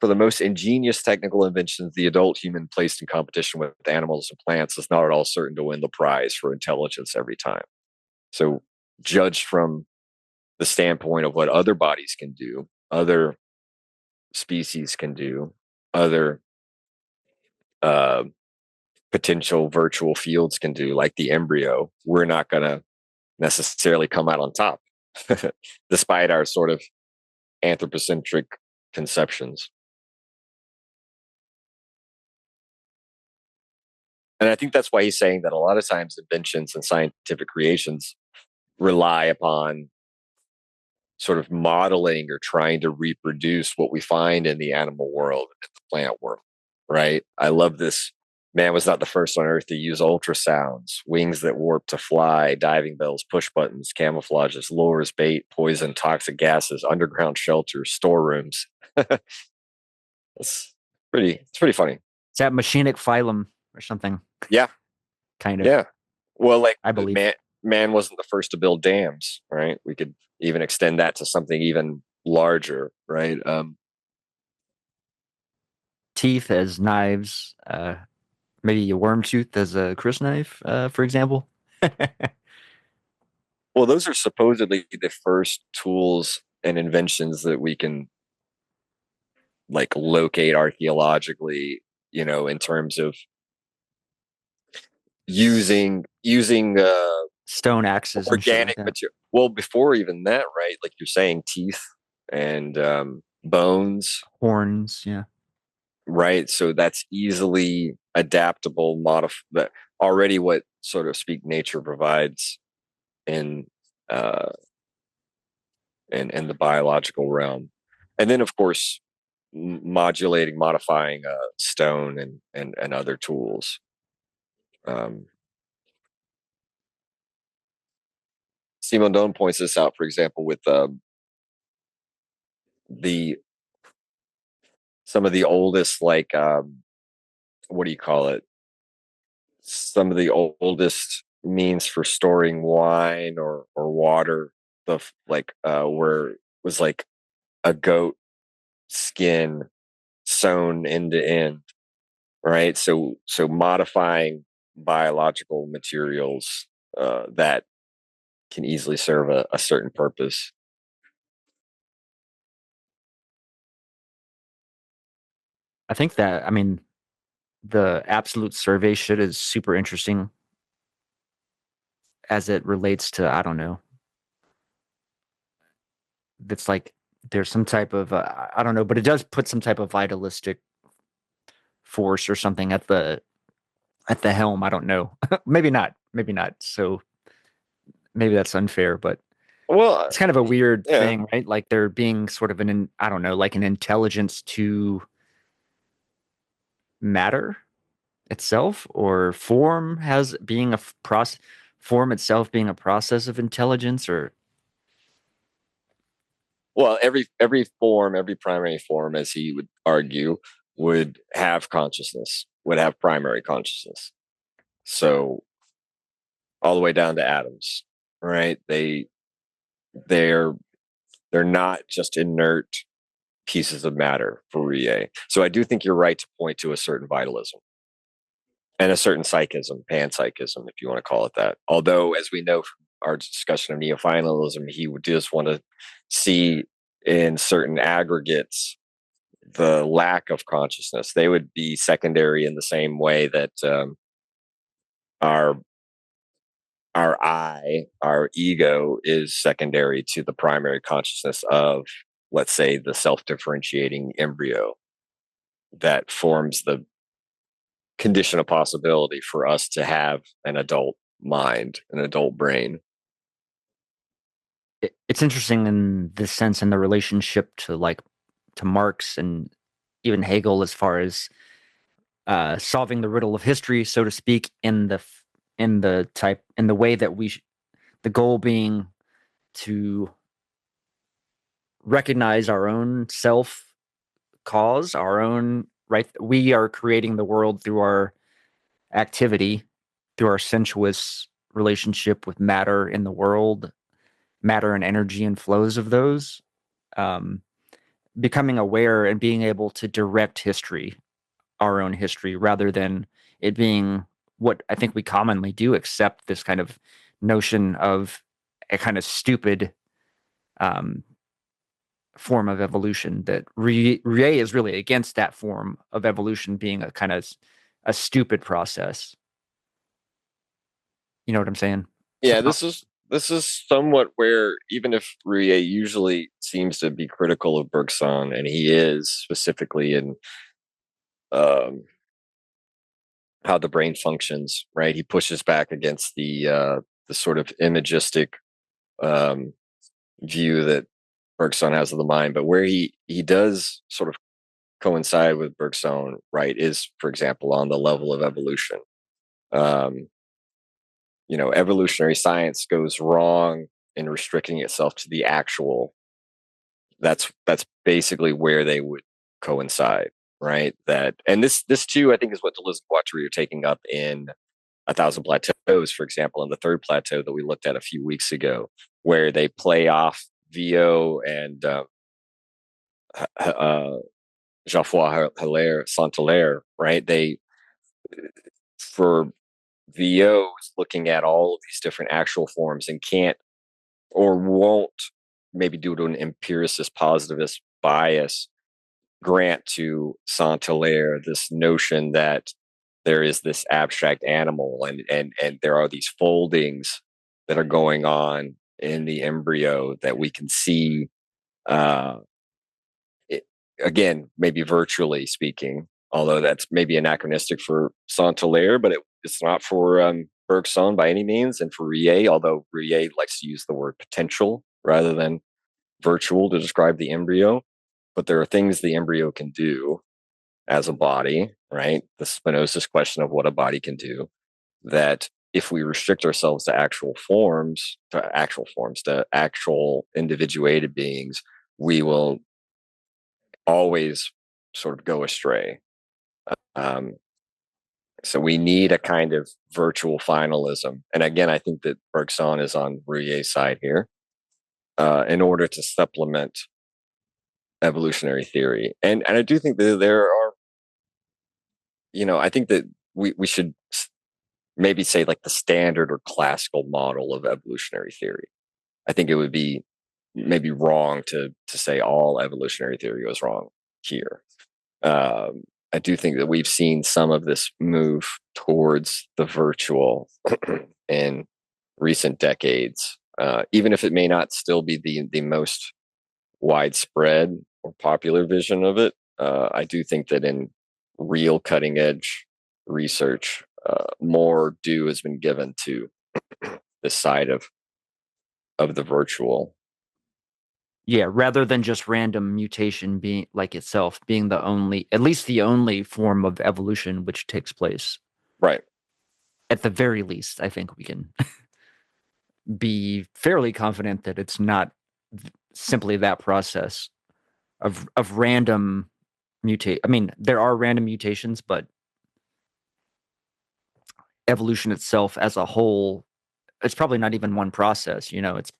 the most ingenious technical inventions, the adult human placed in competition with animals and plants is not at all certain to win the prize for intelligence every time. So, judged from the standpoint of what other bodies can do, other species can do, other potential virtual fields can do, like the embryo, we're not going to necessarily come out on top, despite our sort of anthropocentric conceptions. And I think that's why he's saying that a lot of times inventions and scientific creations rely upon sort of modeling or trying to reproduce what we find in the animal world and the plant world, right? I love this. Man was not the first on Earth to use ultrasounds, wings that warp to fly, diving bells, push buttons, camouflages, lures, bait, poison, toxic gases, underground shelters, storerooms. It's pretty funny. It's that machinic phylum or something. Yeah. Kind of. Yeah. Well, like, I believe man wasn't the first to build dams, right? We could even extend that to something even larger, right? Teeth as knives, maybe a worm tooth as a crysknife, for example. Well, those are supposedly the first tools and inventions that we can like locate archaeologically, in terms of using Stone axes and shit like organic that. material. Well, before even that, right? Like you're saying, teeth and bones, Horns, yeah. right? So that's easily adaptable, that already what sort of speak nature provides in uh in the biological realm. And then of course modifying stone and other tools. um Simondon points this out, for example, with the some of the oldest, like what do you call it, some of the oldest means for storing wine or water, like where it was like a goat skin sewn end to end, right? So modifying biological materials that can easily serve a certain purpose. I think that, I mean, the absolute survey shit is super interesting as it relates to, I don't know. It's like there's some type of, I don't know, but it does put some type of vitalistic force or something at the helm. I don't know. Maybe not. Maybe not. So maybe that's unfair, but Well, it's kind of a weird yeah. thing, right? Like there being sort of I don't know, like an intelligence to matter itself, or form has being a process, form itself being a process of intelligence, or Well, every form, every primary form, as he would argue, would have consciousness, would have primary consciousness. So all the way down to atoms, right? They're they're not just inert pieces of matter for Rie. So I do think you're right to point to a certain vitalism and a certain psychism, panpsychism, if you want to call it that. Although, as we know from our discussion of neofinalism, he would just want to see in certain aggregates the lack of consciousness. They would be secondary in the same way that our our ego is secondary to the primary consciousness of, let's say, the self-differentiating embryo that forms the condition of possibility for us to have an adult mind, an adult brain. it's interesting in this sense in the relationship to like to Marx and even Hegel as far as solving the riddle of history, so to speak, in the way that the goal being to recognize our own self cause, our own right. We are creating the world through our activity, through our sensuous relationship with matter in the world, matter and energy and flows of those. Um, Becoming aware and being able to direct history, our own history, rather than it being what I think we commonly do, accept this kind of notion of a kind of stupid um, form of evolution. That Rie is really against that form of evolution being a kind of a stupid process. You know what I'm saying? Yeah, this is somewhat where, even if Rie usually seems to be critical of Bergson, and he is specifically in um, how the brain functions, right? He pushes back against the sort of imagistic um, view that Bergson has of the mind. But where he does sort of coincide with Bergson, right, is, for example, on the level of evolution. Um, Evolutionary science goes wrong in restricting itself to the actual. That's basically where they would coincide, right? And this too, I think, is what Deleuze and Guattari are taking up in A Thousand Plateaus, for example, in the third plateau that we looked at a few weeks ago, where they play off Vio and Geoffroy Hilaire, Saint-Hilaire, right? For Vio is looking at all of these different actual forms and can't or won't maybe due to an empiricist positivist bias, grant to Saint-Hilaire this notion that there is this abstract animal and there are these foldings that are going on in the embryo that we can see, it, again, maybe virtually speaking, although that's maybe anachronistic for Saint-Hilaire, but it's not for Bergson by any means, and for Ruyer, although Ruyer likes to use the word potential rather than virtual to describe the embryo. But there are things the embryo can do as a body, right? The Spinoza's question of what a body can do, that if we restrict ourselves to actual individuated beings, we will always sort of go astray. So we need a kind of virtual finalism. And again, I think that Bergson is on Ruyer's side here, in order to supplement evolutionary theory. And I do think that there are, I think that we should maybe say like the standard or classical model of evolutionary theory. I think it would be maybe wrong to say all evolutionary theory goes wrong here. I do think that we've seen some of this move towards the virtual in recent decades, even if it may not still be the most widespread or popular vision of it. I do think that in real cutting edge research, more due has been given to this side of the virtual. Yeah, rather than just random mutation being like itself being at least the only form of evolution which takes place. Right. At the very least, I think we can be fairly confident that it's not simply that process of random mutate. I mean, there are random mutations, but evolution itself as a whole, it's probably not even one process. It's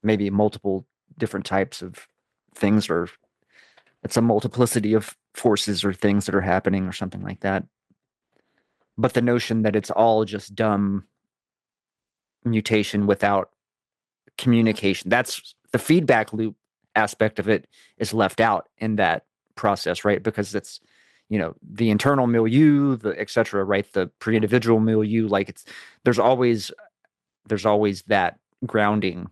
maybe multiple different types of things, or it's a multiplicity of forces or things that are happening or something like that. But the notion that it's all just dumb mutation without communication, that's the feedback loop aspect of it is left out in that process, right? Because it's, the internal milieu, the et cetera, right? The pre-individual milieu, like there's always that grounding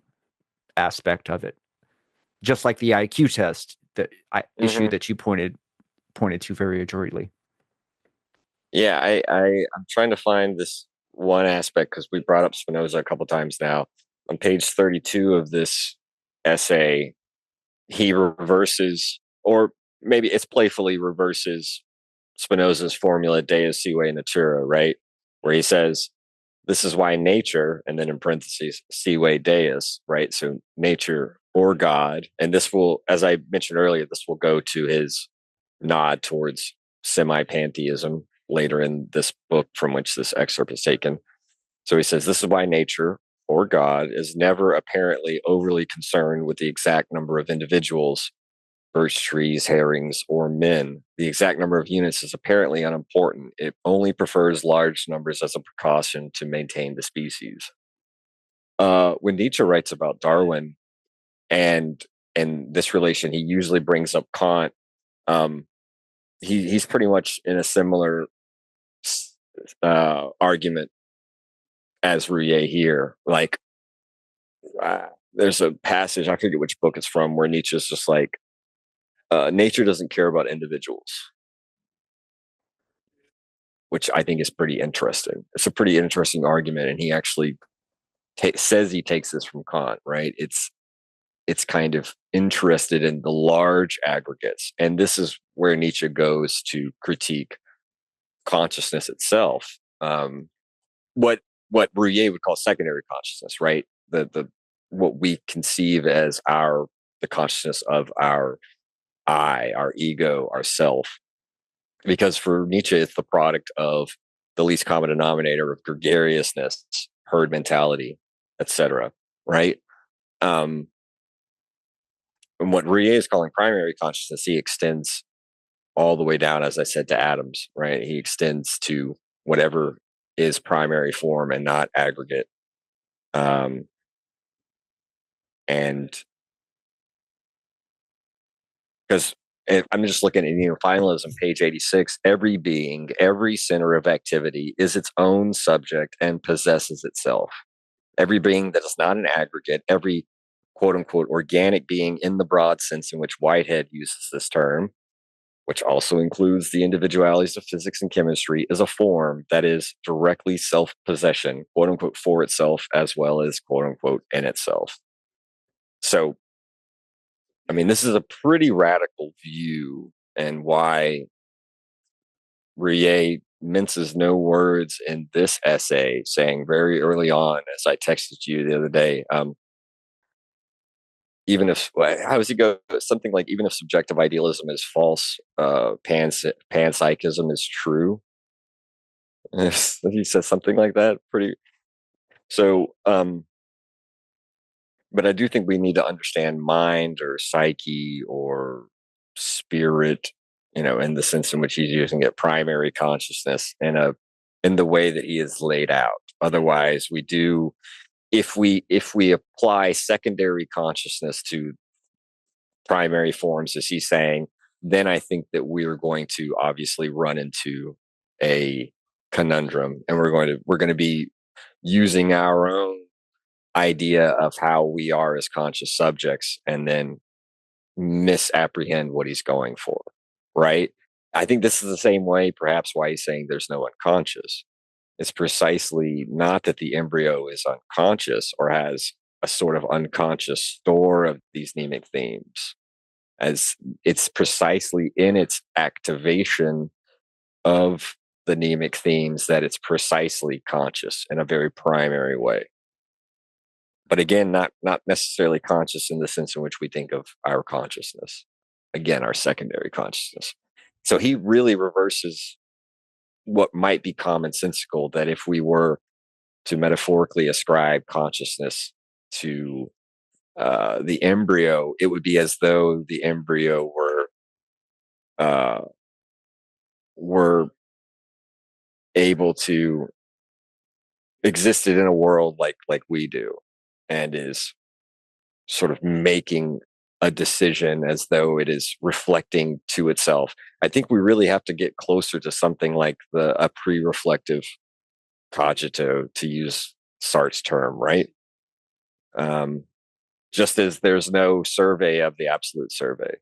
aspect of it. Just like the IQ test, issue that you pointed to very adroitly. Yeah, I'm trying to find this one aspect because we brought up Spinoza a couple times now. On page 32 of this essay, he reverses, or maybe it's playfully reverses, Spinoza's formula Deus sive natura, right? Where he says, this is why nature, and then in parentheses, sive Deus, right? So nature or God. And this will, as I mentioned earlier, this will go to his nod towards semi-pantheism later in this book from which this excerpt is taken. So he says, this is why nature or God is never apparently overly concerned with the exact number of individuals, birch trees, herrings, or men. The exact number of units is apparently unimportant. It only prefers large numbers as a precaution to maintain the species. When Nietzsche writes about Darwin and this relation, he usually brings up Kant. He's pretty much in a similar argument as Ruyer here. Like, there's a passage, I forget which book it's from, where Nietzsche's just like, nature doesn't care about individuals, which I think is pretty interesting. It's a pretty interesting argument, and he actually says he takes this from Kant, right? It's kind of interested in the large aggregates, and this is where Nietzsche goes to critique consciousness itself. What Ruyer would call secondary consciousness, right? The what we conceive as the consciousness of our I, our ego, our self. Because for Nietzsche, it's the product of the least common denominator of gregariousness, herd mentality, etc. Right? And what Ruyer is calling primary consciousness, he extends all the way down, as I said, to atoms. Right? He extends to whatever is primary form and not aggregate. And because I'm just looking at neofinalism, page 86. Every being, every center of activity is its own subject and possesses itself. Every being that is not an aggregate, every quote unquote organic being in the broad sense in which Whitehead uses this term, which also includes the individualities of physics and chemistry, is a form that is directly self possession, quote unquote, for itself, as well as quote unquote in itself. So, I mean, this is a pretty radical view, and why Ruyer minces no words in this essay, saying very early on, as I texted you the other day, even if, how does he go? Something like, even if subjective idealism is false, panpsychism is true. He says something like that. Pretty. So, but I do think we need to understand mind or psyche or spirit, in the sense in which he's using it, primary consciousness, in the way that he is laid out. Otherwise, if we apply secondary consciousness to primary forms, as he's saying, then I think that we're going to obviously run into a conundrum, and we're going to be using our own idea of how we are as conscious subjects, and then misapprehend what he's going for, right? I think this is the same way, perhaps, why he's saying there's no unconscious. It's precisely not that the embryo is unconscious or has a sort of unconscious store of these mnemic themes, as it's precisely in its activation of the mnemic themes that it's precisely conscious in a very primary way. But again, not necessarily conscious in the sense in which we think of our consciousness. Again, our secondary consciousness. So he really reverses what might be commonsensical, that if we were to metaphorically ascribe consciousness to the embryo, it would be as though the embryo were able to existed in a world like we do, and is sort of making a decision as though it is reflecting to itself. I think we really have to get closer to something like a pre-reflective cogito, to use Sartre's term, right? Just as there's no survey of the absolute survey.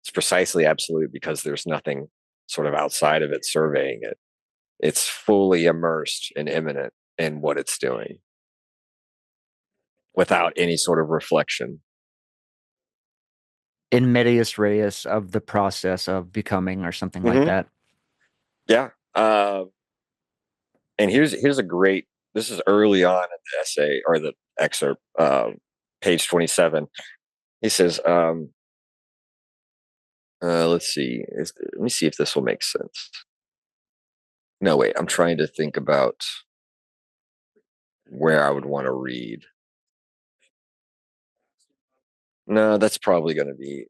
It's precisely absolute because there's nothing sort of outside of it surveying it. It's fully immersed and immanent in what it's doing without any sort of reflection. In medias res of the process of becoming, or something like that. Yeah. And here's a great, this is early on in the essay, or the excerpt, page 27. He says, let's see, let me see if this will make sense. No, wait, I'm trying to think about where I would want to read. No, that's probably going to be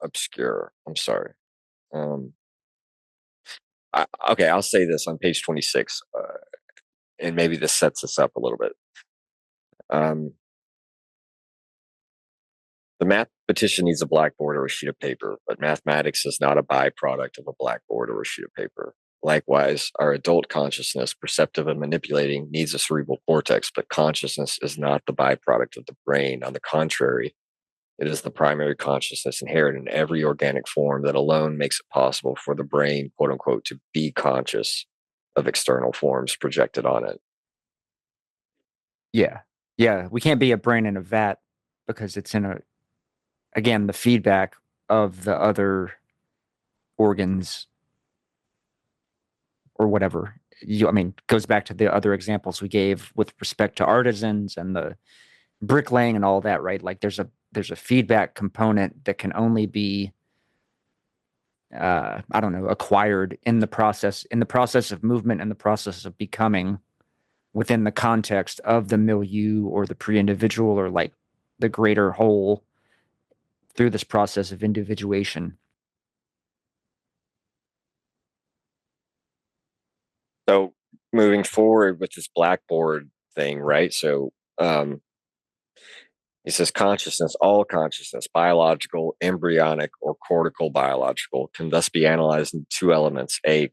obscure. I'm sorry. Okay, I'll say this on page 26, and maybe this sets us up a little bit. The mathematician needs a blackboard or a sheet of paper, but mathematics is not a byproduct of a blackboard or a sheet of paper. Likewise, our adult consciousness, perceptive and manipulating, needs a cerebral cortex, but consciousness is not the byproduct of the brain. On the contrary, it is the primary consciousness inherent in every organic form that alone makes it possible for the brain, quote unquote, to be conscious of external forms projected on it. Yeah. Yeah. We can't be a brain in a vat, because it's again, the feedback of the other organs or whatever. Goes back to the other examples we gave with respect to artisans and the bricklaying and all that, right? Like there's a feedback component that can only be acquired in the process of movement, and the process of becoming, within the context of the milieu or the pre-individual, or like the greater whole, through this process of individuation. So moving forward with this blackboard thing, right? So He says consciousness, all consciousness, biological, embryonic, or cortical biological, can thus be analyzed in two elements: a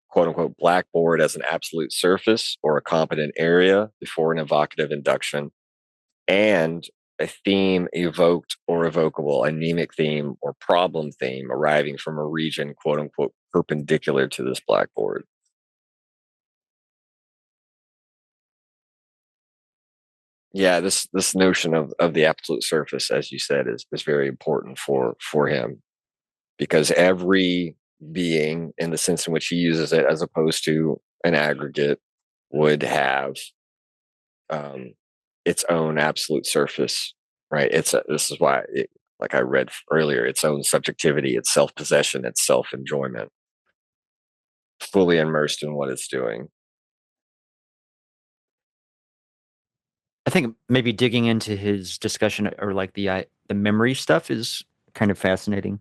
quote unquote blackboard as an absolute surface or a competent area before an evocative induction, and a theme evoked or evocable, a mnemic theme or problem theme arriving from a region quote unquote perpendicular to this blackboard. Yeah, this notion of the absolute surface, as you said, is very important for him, because every being, in the sense in which he uses it, as opposed to an aggregate, would have its own absolute surface, right? This is why, like I read earlier, its own subjectivity, its self-possession, its self-enjoyment, fully immersed in what it's doing. I think maybe digging into his discussion or like the memory stuff is kind of fascinating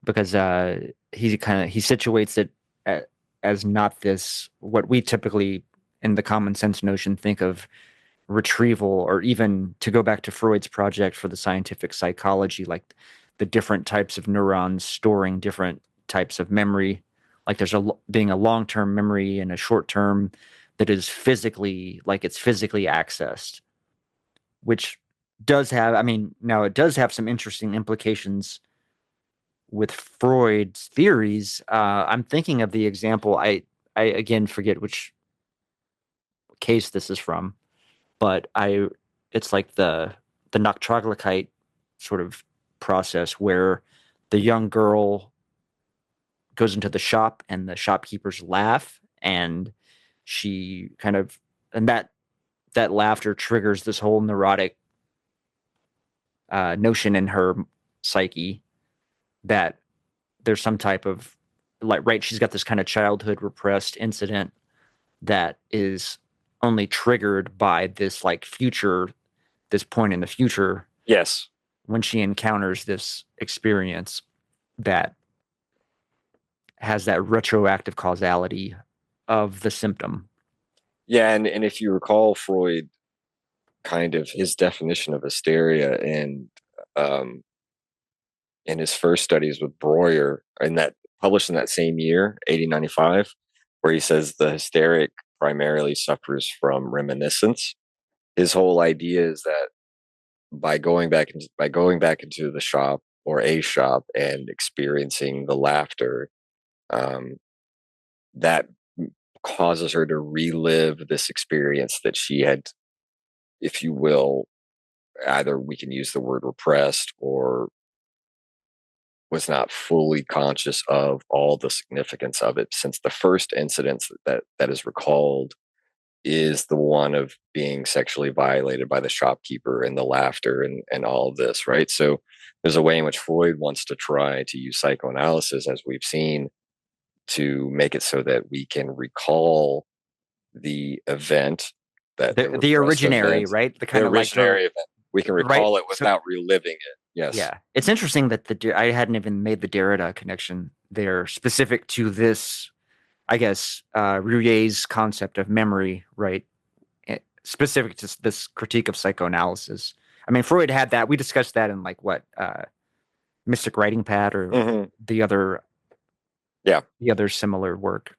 because he situates it as not this what we typically in the common sense notion think of retrieval, or even to go back to Freud's project for the scientific psychology, like the different types of neurons storing different types of memory. Like there's being a long-term memory and a short-term that is physically, like it's physically accessed, which does have, I mean, now it does have some interesting implications with Freud's theories. I'm thinking of the example, I again forget which case this is from, but it's like the noctraglocyte sort of process where the young girl goes into the shop and the shopkeepers laugh, and she kind of, and that laughter triggers this whole neurotic notion in her psyche that there's some type of, like, right, she's got this kind of childhood repressed incident that is only triggered by this like future, this point in the future. Yes. When she encounters this experience that has that retroactive causality of the symptom. Yeah, and if you recall Freud, kind of his definition of hysteria um, in his first studies with Breuer, and that published in that same year, 1895, where he says the hysteric primarily suffers from reminiscence. His whole idea is that by going back into the shop or a shop and experiencing the laughter, um, that causes her to relive this experience that she had, if you will, either we can use the word repressed or was not fully conscious of all the significance of it, since the first incident that is recalled is the one of being sexually violated by the shopkeeper and the laughter and all of this, right? So there's a way in which Freud wants to try to use psychoanalysis, as we've seen, to make it so that we can recall the event, that The originary, event, right? The the kind of like originary event. We can recall right? it without reliving it. Yes. Yeah, it's interesting that I hadn't even made the Derrida connection there, specific to this, I guess, Ruyer's concept of memory, right? Specific to this critique of psychoanalysis. I mean, Freud had that. We discussed that in like what, Mystic Writing Pad, or the other, the other similar work.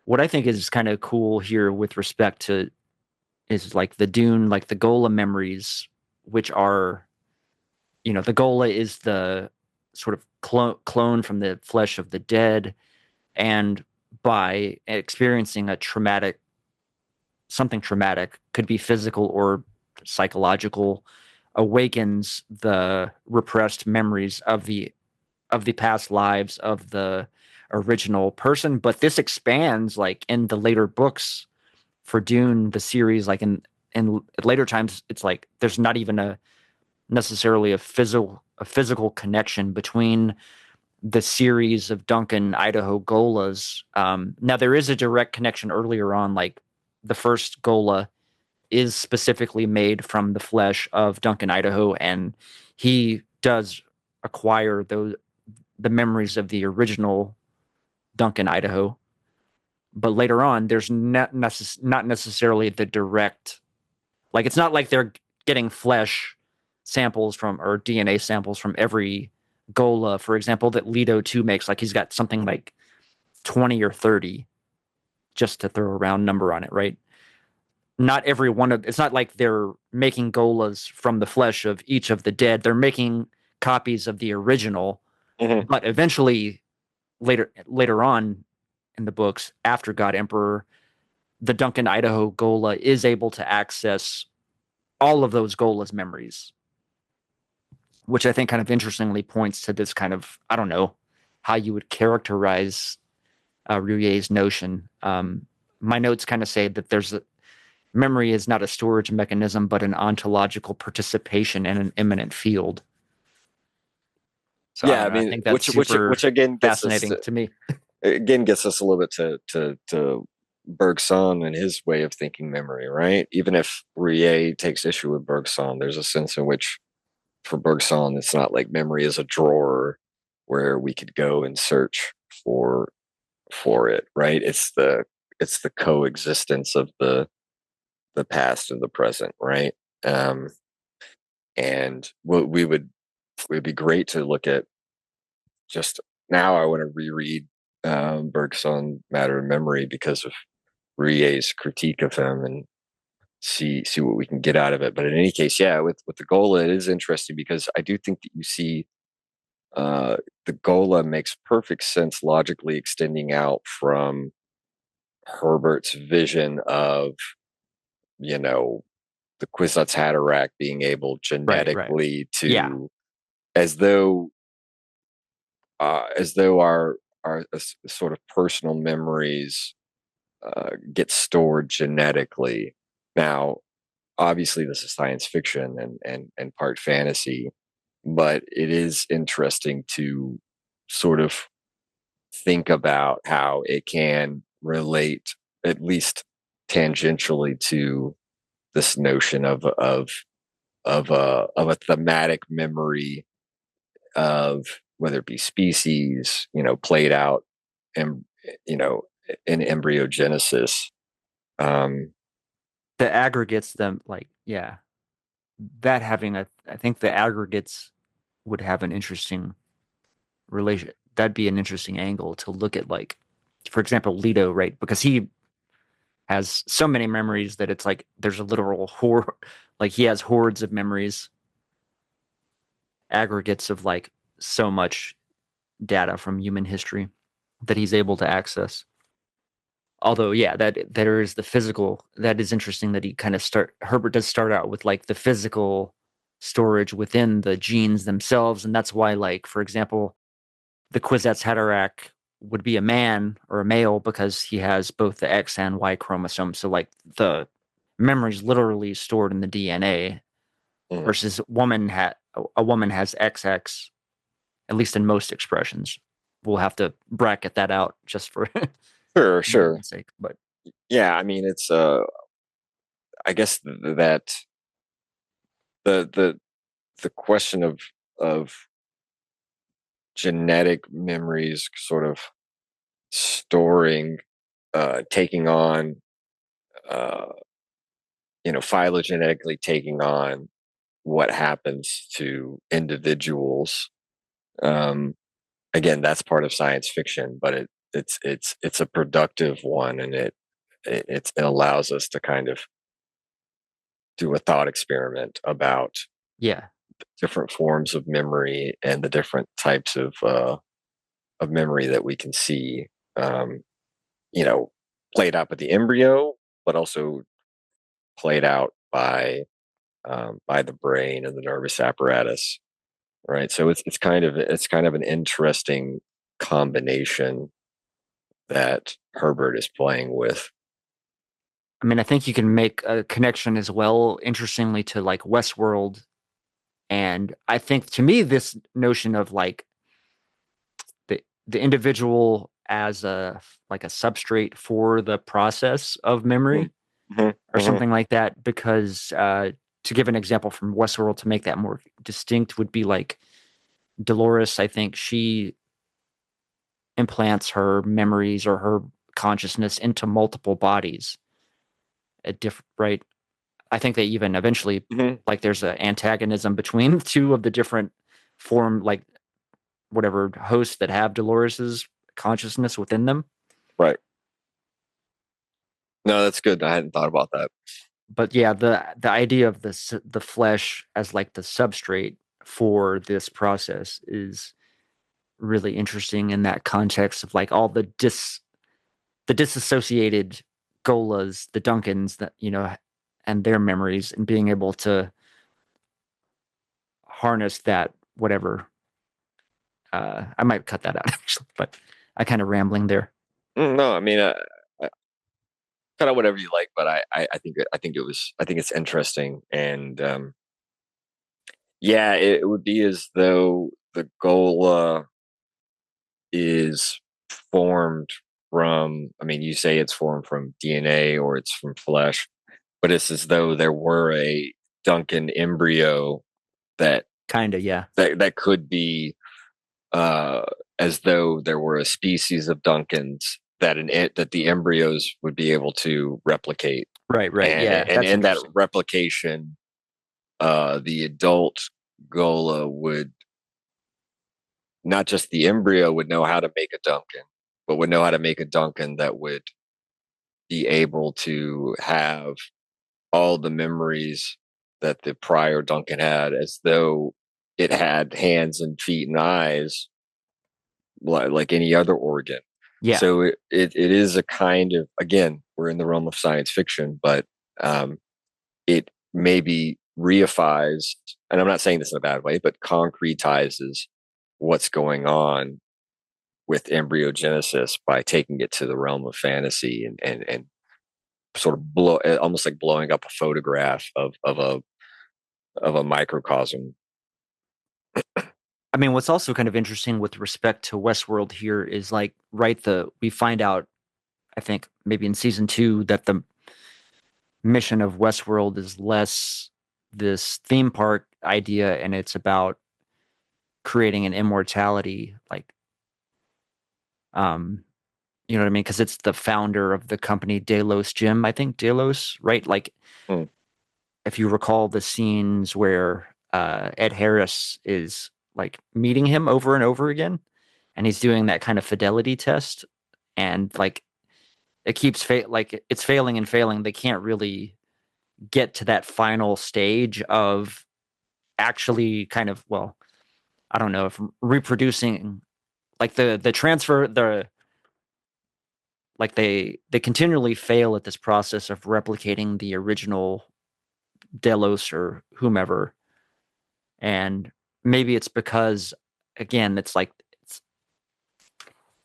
What I think is kind of cool here with respect to is like the Dune, like the Gola memories, which are, the Gola is the sort of clone from the flesh of the dead, and by experiencing something traumatic, could be physical or psychological, awakens the repressed memories of the past lives of the original person. But this expands, like in the later books for Dune, the series, like in later times, it's like there's not even necessarily a physical connection between the series of Duncan Idaho Golas. Now there is a direct connection earlier on, like the first Gola is specifically made from the flesh of Duncan Idaho, and he does acquire the memories of the original Duncan Idaho. But later on, there's not necessarily the direct, like it's not like they're getting flesh samples from or DNA samples from every gola, for example, that Leto 2 makes. Like he's got something like 20 or 30, just to throw a round number on it, right? Not every one of it's not like they're making golas from the flesh of each of the dead. They're making copies of the original, but eventually later on in the books, after God Emperor, the Duncan Idaho gola is able to access all of those golas memories, which I think kind of interestingly points to this kind of, I don't know how you would characterize Ruyer's notion. My notes kind of say that memory is not a storage mechanism, but an ontological participation in an immanent field. So I Yeah, don't I know. I mean, think that's which super again gets us fascinating to me. again gets us a little bit to Bergson and his way of thinking memory, right? Even if Ruyer takes issue with Bergson, there's a sense in which for Bergson, it's not like memory is a drawer where we could go and search for it, right? It's the coexistence of the past and the present, right? Um, and what we would it would be great to look at just now. I want to reread Bergson Matter and Memory because of Rier's critique of him and see what we can get out of it. But in any case, yeah, with the Gola, it is interesting because I do think that you see the Gola makes perfect sense logically extending out from Herbert's vision of, you know, the Kwisatz Haderach being able Right. genetically Yeah. to, as though our sort of personal memories get stored genetically. Now, obviously, this is science fiction and part fantasy, but it is interesting to sort of think about how it can relate, at least tangentially, to this notion of a thematic memory of whether it be species, played out and in embryogenesis. Um, The aggregates, them like, yeah, that having I think the aggregates would have an interesting relation. That'd be an interesting angle to look at, like, for example, Leto, right? Because he has so many memories that it's like there's a literal horde, like he has hordes of memories, aggregates of like so much data from human history that he's able to access. Although, yeah, that there is the physical. That is interesting that he kind of Herbert does start out with like the physical storage within the genes themselves, and that's why, like, for example, the Kwisatz Haderach would be a man or a male because he has both the X and Y chromosome. So, like, the memory is literally stored in the DNA, mm, versus a woman has XX, at least in most expressions. We'll have to bracket that out just for sure. argument's sake, but Yeah, I mean, it's I guess that the the the question of genetic memories sort of storing, taking on, uh, phylogenetically taking on what happens to individuals. Um, Again, that's part of science fiction, but it's a productive one, and it allows us to kind of do a thought experiment about yeah. different forms of memory and the different types of memory that we can see, um, you know, played out by the embryo, but also played out by the brain and the nervous apparatus, right? So it's kind of an interesting combination that Herbert is playing with. I mean, I think you can make a connection as well, interestingly, to like Westworld. And I think, to me, this notion of like the individual as a like a substrate for the process of memory Mm-hmm. or Mm-hmm. something like that, because to give an example from Westworld to make that more distinct would be like Dolores. I think she implants her memories or her consciousness into multiple bodies at different, right? I think they even eventually Mhm. like there's an antagonism between two of the different form, like whatever hosts that have Dolores's consciousness within them. Right. No, that's good. I hadn't thought about that. But yeah, the idea of the flesh as like the substrate for this process is really interesting in that context of like all the disassociated golas, the Duncans that and their memories, and being able to harness that whatever. I might cut that out actually, but I kind of rambling there. No, I mean, kind of whatever you like, but I think it's interesting, and yeah, it would be as though the gola is formed from. I mean, you say it's formed from DNA or it's from flesh, but it's as though there were a Duncan embryo that Kinda, yeah. that could be uh, as though there were a species of Duncans that the embryos would be able to replicate, Right, right. Yeah, and that's in that interesting. replication, the adult gola would not just the embryo would know how to make a Duncan, but would know how to make a Duncan that would be able to have all the memories that the prior Duncan had, as though it had hands and feet and eyes like any other organ. Yeah. So it is a kind of, again, we're in the realm of science fiction, but um, it maybe reifies, and I'm not saying this in a bad way, but concretizes what's going on with embryogenesis by taking it to the realm of fantasy and sort of blow, almost like blowing up a photograph of a microcosm. I mean, what's also kind of interesting with respect to Westworld here is like, right, we find out, I think maybe in season 2, that the mission of Westworld is less this theme park idea and it's about creating an immortality, like, um, you know what I mean? Because it's the founder of the company Delos Gym, I think Delos, right? Like, Hmm. if you recall the scenes where Ed Harris is like meeting him over and over again, and he's doing that kind of fidelity test, and like it keeps like it's failing and failing. They can't really get to that final stage of actually kind of, well, I don't know if reproducing, like the transfer, the like they continually fail at this process of replicating the original Delos or whomever. And maybe it's because, again, it's like,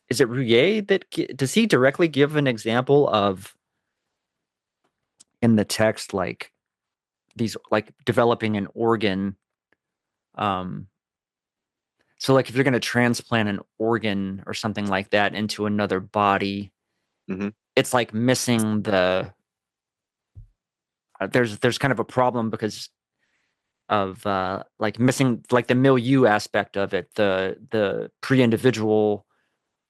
is it Ruyer that does he directly give an example of in the text, like these, like developing an organ? Um, so like if you're going to transplant an organ or something like that into another body, Mm-hmm. it's like missing there's kind of a problem because of like missing like the milieu aspect of it, the pre-individual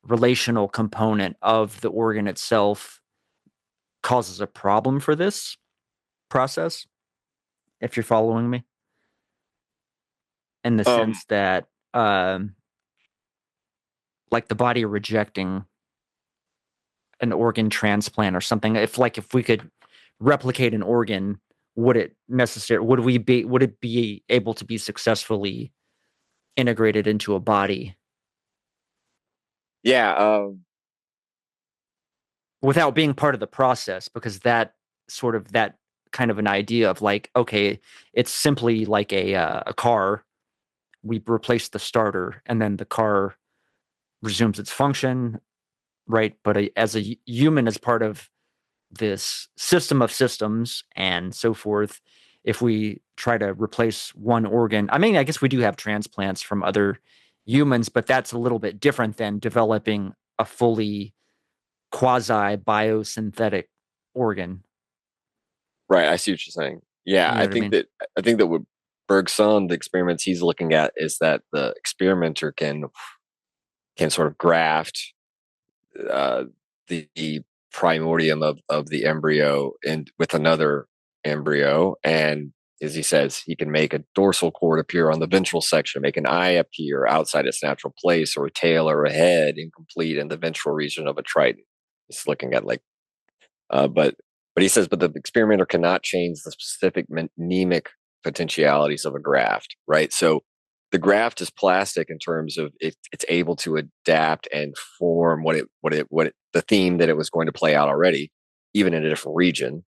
relational component of the organ itself causes a problem for this process, if you're following me, in the Um, sense that um like the body rejecting an organ transplant or something. If we could replicate an organ, would it be able to be successfully integrated into a body yeah, without being part of the process? Because that kind of an idea of like, okay, it's simply like a car. We replace the starter and then the car resumes its function, right? But as a human, as part of this system of systems and so forth, if we try to replace one organ, I mean, I guess we do have transplants from other humans, but that's a little bit different than developing a fully quasi biosynthetic organ. right. I see what you're saying. Yeah, You know what I mean? I think that what Bergson, the experiments he's looking at, is that the experimenter can sort of graft uh, the primordium of the embryo and with another embryo, and as he says, he can make a dorsal cord appear on the ventral section, make an eye appear outside its natural place, or a tail or a head incomplete in the ventral region of a triton. He's looking at like, but he says, but the experimenter cannot change the specific mnemic potentialities of a graft, right? So the graft is plastic in terms of it's able to adapt and form the theme that it was going to play out already, even in a different region.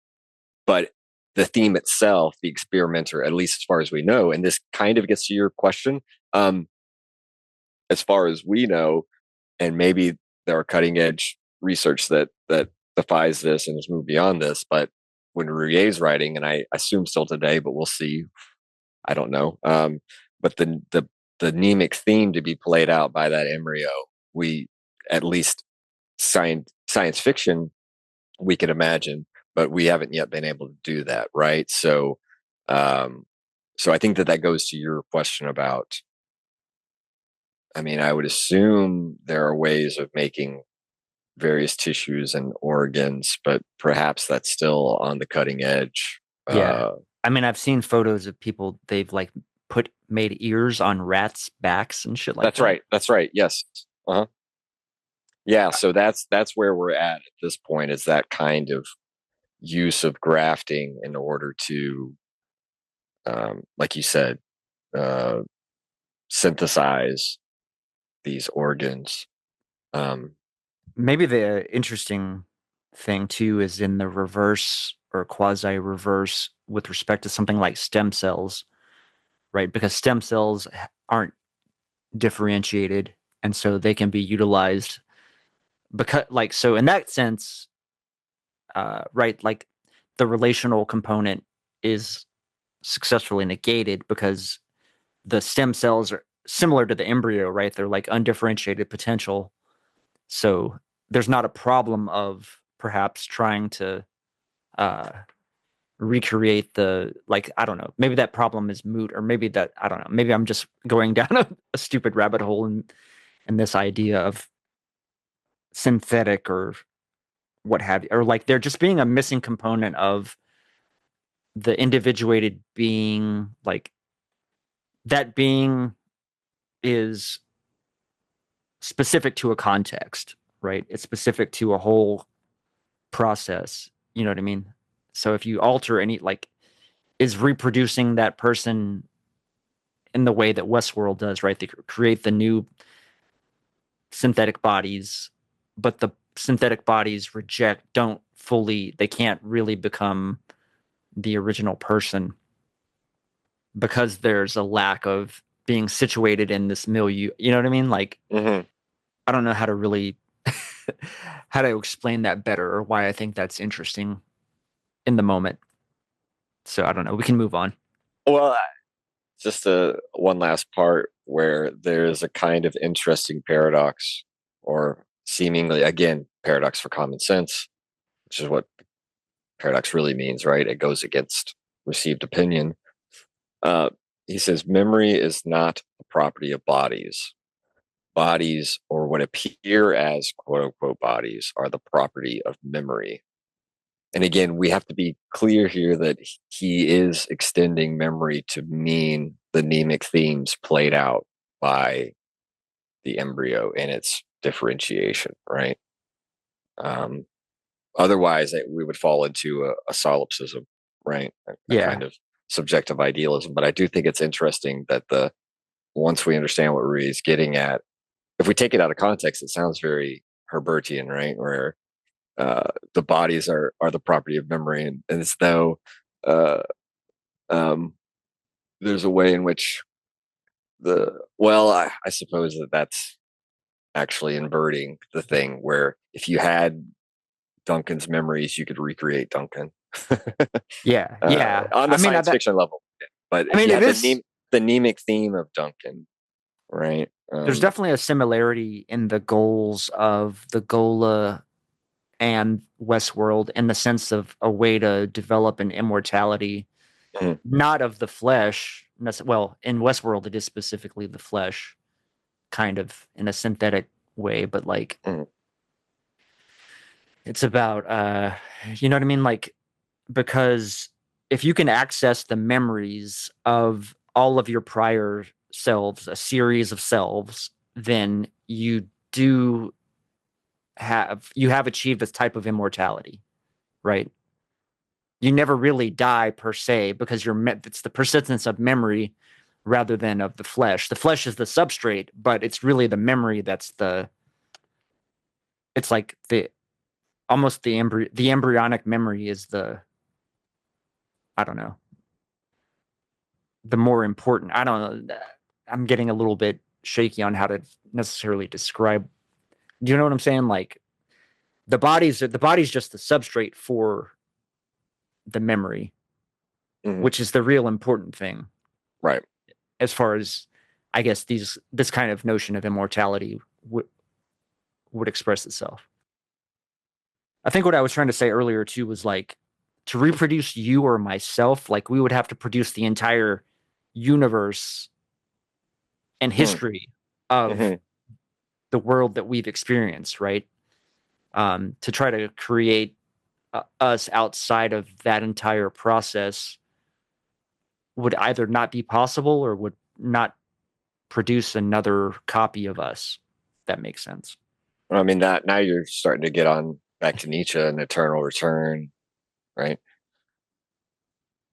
But the theme itself, the experimenter, at least as far as we know, and this kind of gets to your question, as far as we know, and maybe there are cutting edge research that defies this and has moved beyond this, but when Ruyer's writing, and I assume still today, but we'll see, I don't know. But the mnemic theme to be played out by that embryo, we, at least science fiction, we can imagine, but we haven't yet been able to do that, right? So so I think that goes to your question about, I mean, I would assume there are ways of making various tissues and organs, but perhaps that's still on the cutting edge. Yeah. I mean, I've seen photos of people, they've like made ears on rats' backs and shit like that's that. right. That's right. Yes. Uh-huh. Yeah. So that's where we're at this point, is that kind of use of grafting in order to, like you said, synthesize these organs. Maybe the interesting thing too is in the reverse or quasi reverse with respect to something like stem cells, right? Because stem cells aren't differentiated, and so they can be utilized because, like, so in that sense, right, like the relational component is successfully negated because the stem cells are similar to the embryo, right? They're like undifferentiated potential. So there's not a problem of perhaps trying to recreate the, like, I don't know, maybe that problem is moot, or maybe that, I don't know, maybe I'm just going down a stupid rabbit hole in this idea of synthetic or what have you, or like there just being a missing component of the individuated being, like that being is specific to a context, right? It's specific to a whole process. You know what I mean? So if you alter any, like, is reproducing that person in the way that Westworld does, right? They create the new synthetic bodies, but the synthetic bodies they can't really become the original person because there's a lack of being situated in this milieu. You know what I mean? Like, I don't know how to really how to explain that better, or why I think that's interesting in the moment. So I don't know. We can move on. Well, just one last part where there's a kind of interesting paradox, or seemingly, again, paradox for common sense, which is what paradox really means, right? It goes against received opinion. He says memory is not the property of bodies. Bodies, or what appear as quote unquote bodies, are the property of memory. And again, we have to be clear here that he is extending memory to mean the mnemic themes played out by the embryo in its differentiation, right? Otherwise, we would fall into a solipsism, right? A kind of subjective idealism. But I do think it's interesting that once we understand what Ruiz is getting at, if we take it out of context, it sounds very Herbertian, right? Where the bodies are the property of memory, and as though there's a way in which I suppose that's actually inverting the thing, where if you had Duncan's memories, you could recreate Duncan. Yeah. On the science fiction level, but if you had the mnemic theme of Duncan, right? There's definitely a similarity in the goals of the Gola and Westworld, in the sense of a way to develop an immortality, not of the flesh. Well, in Westworld, it is specifically the flesh, kind of in a synthetic way, but like it's about, you know what I mean? Like, because if you can access the memories of all of your prior selves, a series of selves, then you have achieved this type of immortality, right? You never really die per se because it's the persistence of memory rather than of the flesh. The flesh is the substrate, but it's really the memory that's it's like the embryonic memory is I don't know, the more important. I don't know. I'm getting a little bit shaky on how to necessarily describe. Do you know what I'm saying? Like the body's just the substrate for the memory, which is the real important thing. Right. As far as, I guess, this kind of notion of immortality would express itself. I think what I was trying to say earlier too was like, to reproduce you or myself, like we would have to produce the entire universe and history of the world that we've experienced, right? To try to create us outside of that entire process would either not be possible or would not produce another copy of us. If that makes sense. I mean, that now you're starting to get on back to Nietzsche and eternal return, right?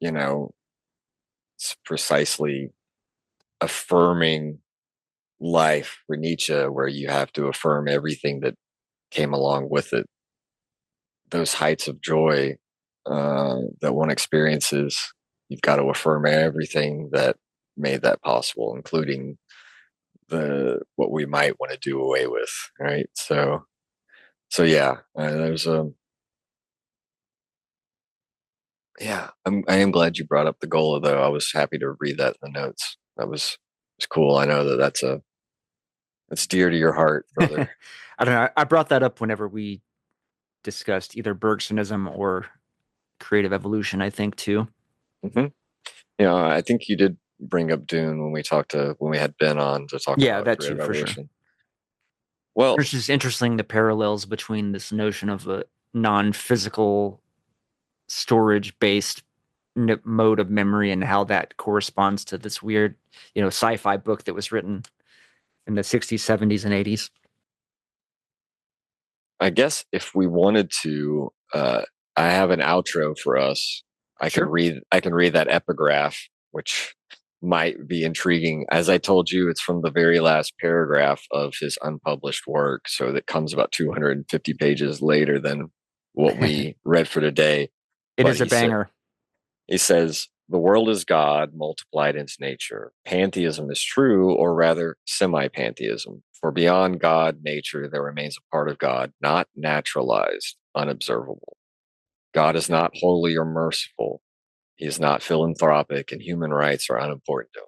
You know, it's precisely affirming life for Nietzsche, where you have to affirm everything that came along with it. Those heights of joy that one experiences, you've got to affirm everything that made that possible, including what we might want to do away with, right? So yeah, there's I am glad you brought up the gola, though. I was happy to read that in the notes. It's cool. I know that's dear to your heart, brother. I don't know. I brought that up whenever we discussed either Bergsonism or creative evolution, I think, too. Yeah, I think you did bring up Dune when we had Ben on to talk about that creative too, for evolution. sure. Well, it's just interesting, the parallels between this notion of a non-physical storage-based mode of memory and how that corresponds to this weird, sci-fi book that was written in the 60s, 70s, and 80s. I guess if we wanted to, I have an outro for us. I can read that epigraph, which might be intriguing. As I told you, it's from the very last paragraph of his unpublished work, so that comes about 250 pages later than what we read for today. It is a banger. He says, "The world is God multiplied into nature. Pantheism is true, or rather semi-pantheism. For beyond God, nature, there remains a part of God, not naturalized, unobservable. God is not holy or merciful. He is not philanthropic, and human rights are unimportant to him.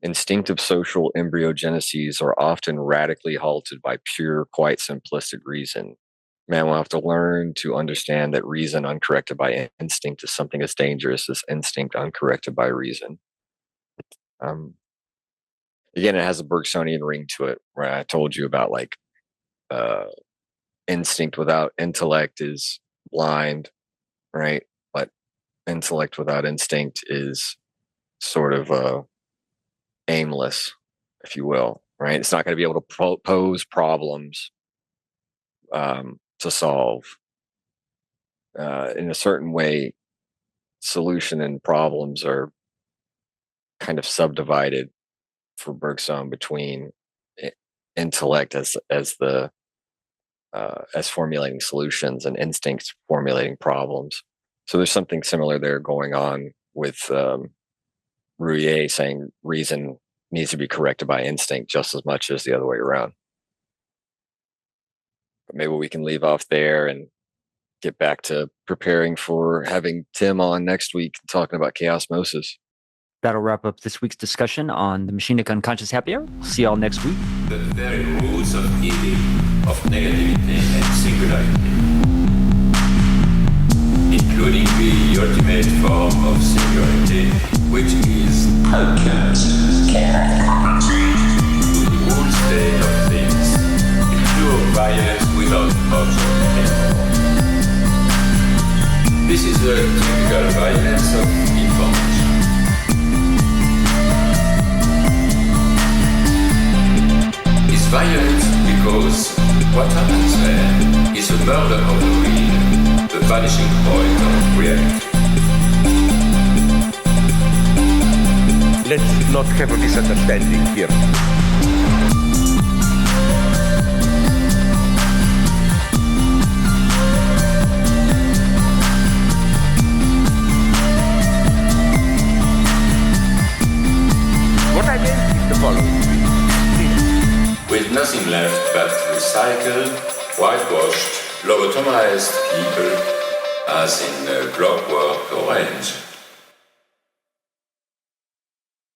Instinctive social embryogeneses are often radically halted by pure, quite simplistic reason. Man will have to learn to understand that reason uncorrected by instinct is something as dangerous as instinct uncorrected by reason." Again, it has a Bergsonian ring to it, where I told you about instinct without intellect is blind, right? But intellect without instinct is sort of aimless, if you will, right? It's not going to be able to pose problems to solve. In a certain way, solution and problems are kind of subdivided for Bergson between intellect as formulating solutions and instinct formulating problems. So there's something similar there going on with Ruyer saying reason needs to be corrected by instinct just as much as the other way around. But maybe we can leave off there and get back to preparing for having Tim on next week talking about chaosmosis. That'll wrap up this week's discussion on the Machinic Unconscious Happy Hour. See y'all next week. The very roots of evil, of negativity and singularity, including the ultimate form of singularity, which is unconscious. The whole state of things, the pure bias without object anymore. This This is the typical violence of information. It's violent because what happens there is a murder of the real, the vanishing point of reality. Let's not have a misunderstanding here. What I meant is the following. With nothing left but recycled, whitewashed, lobotomized people as in Clockwork Orange.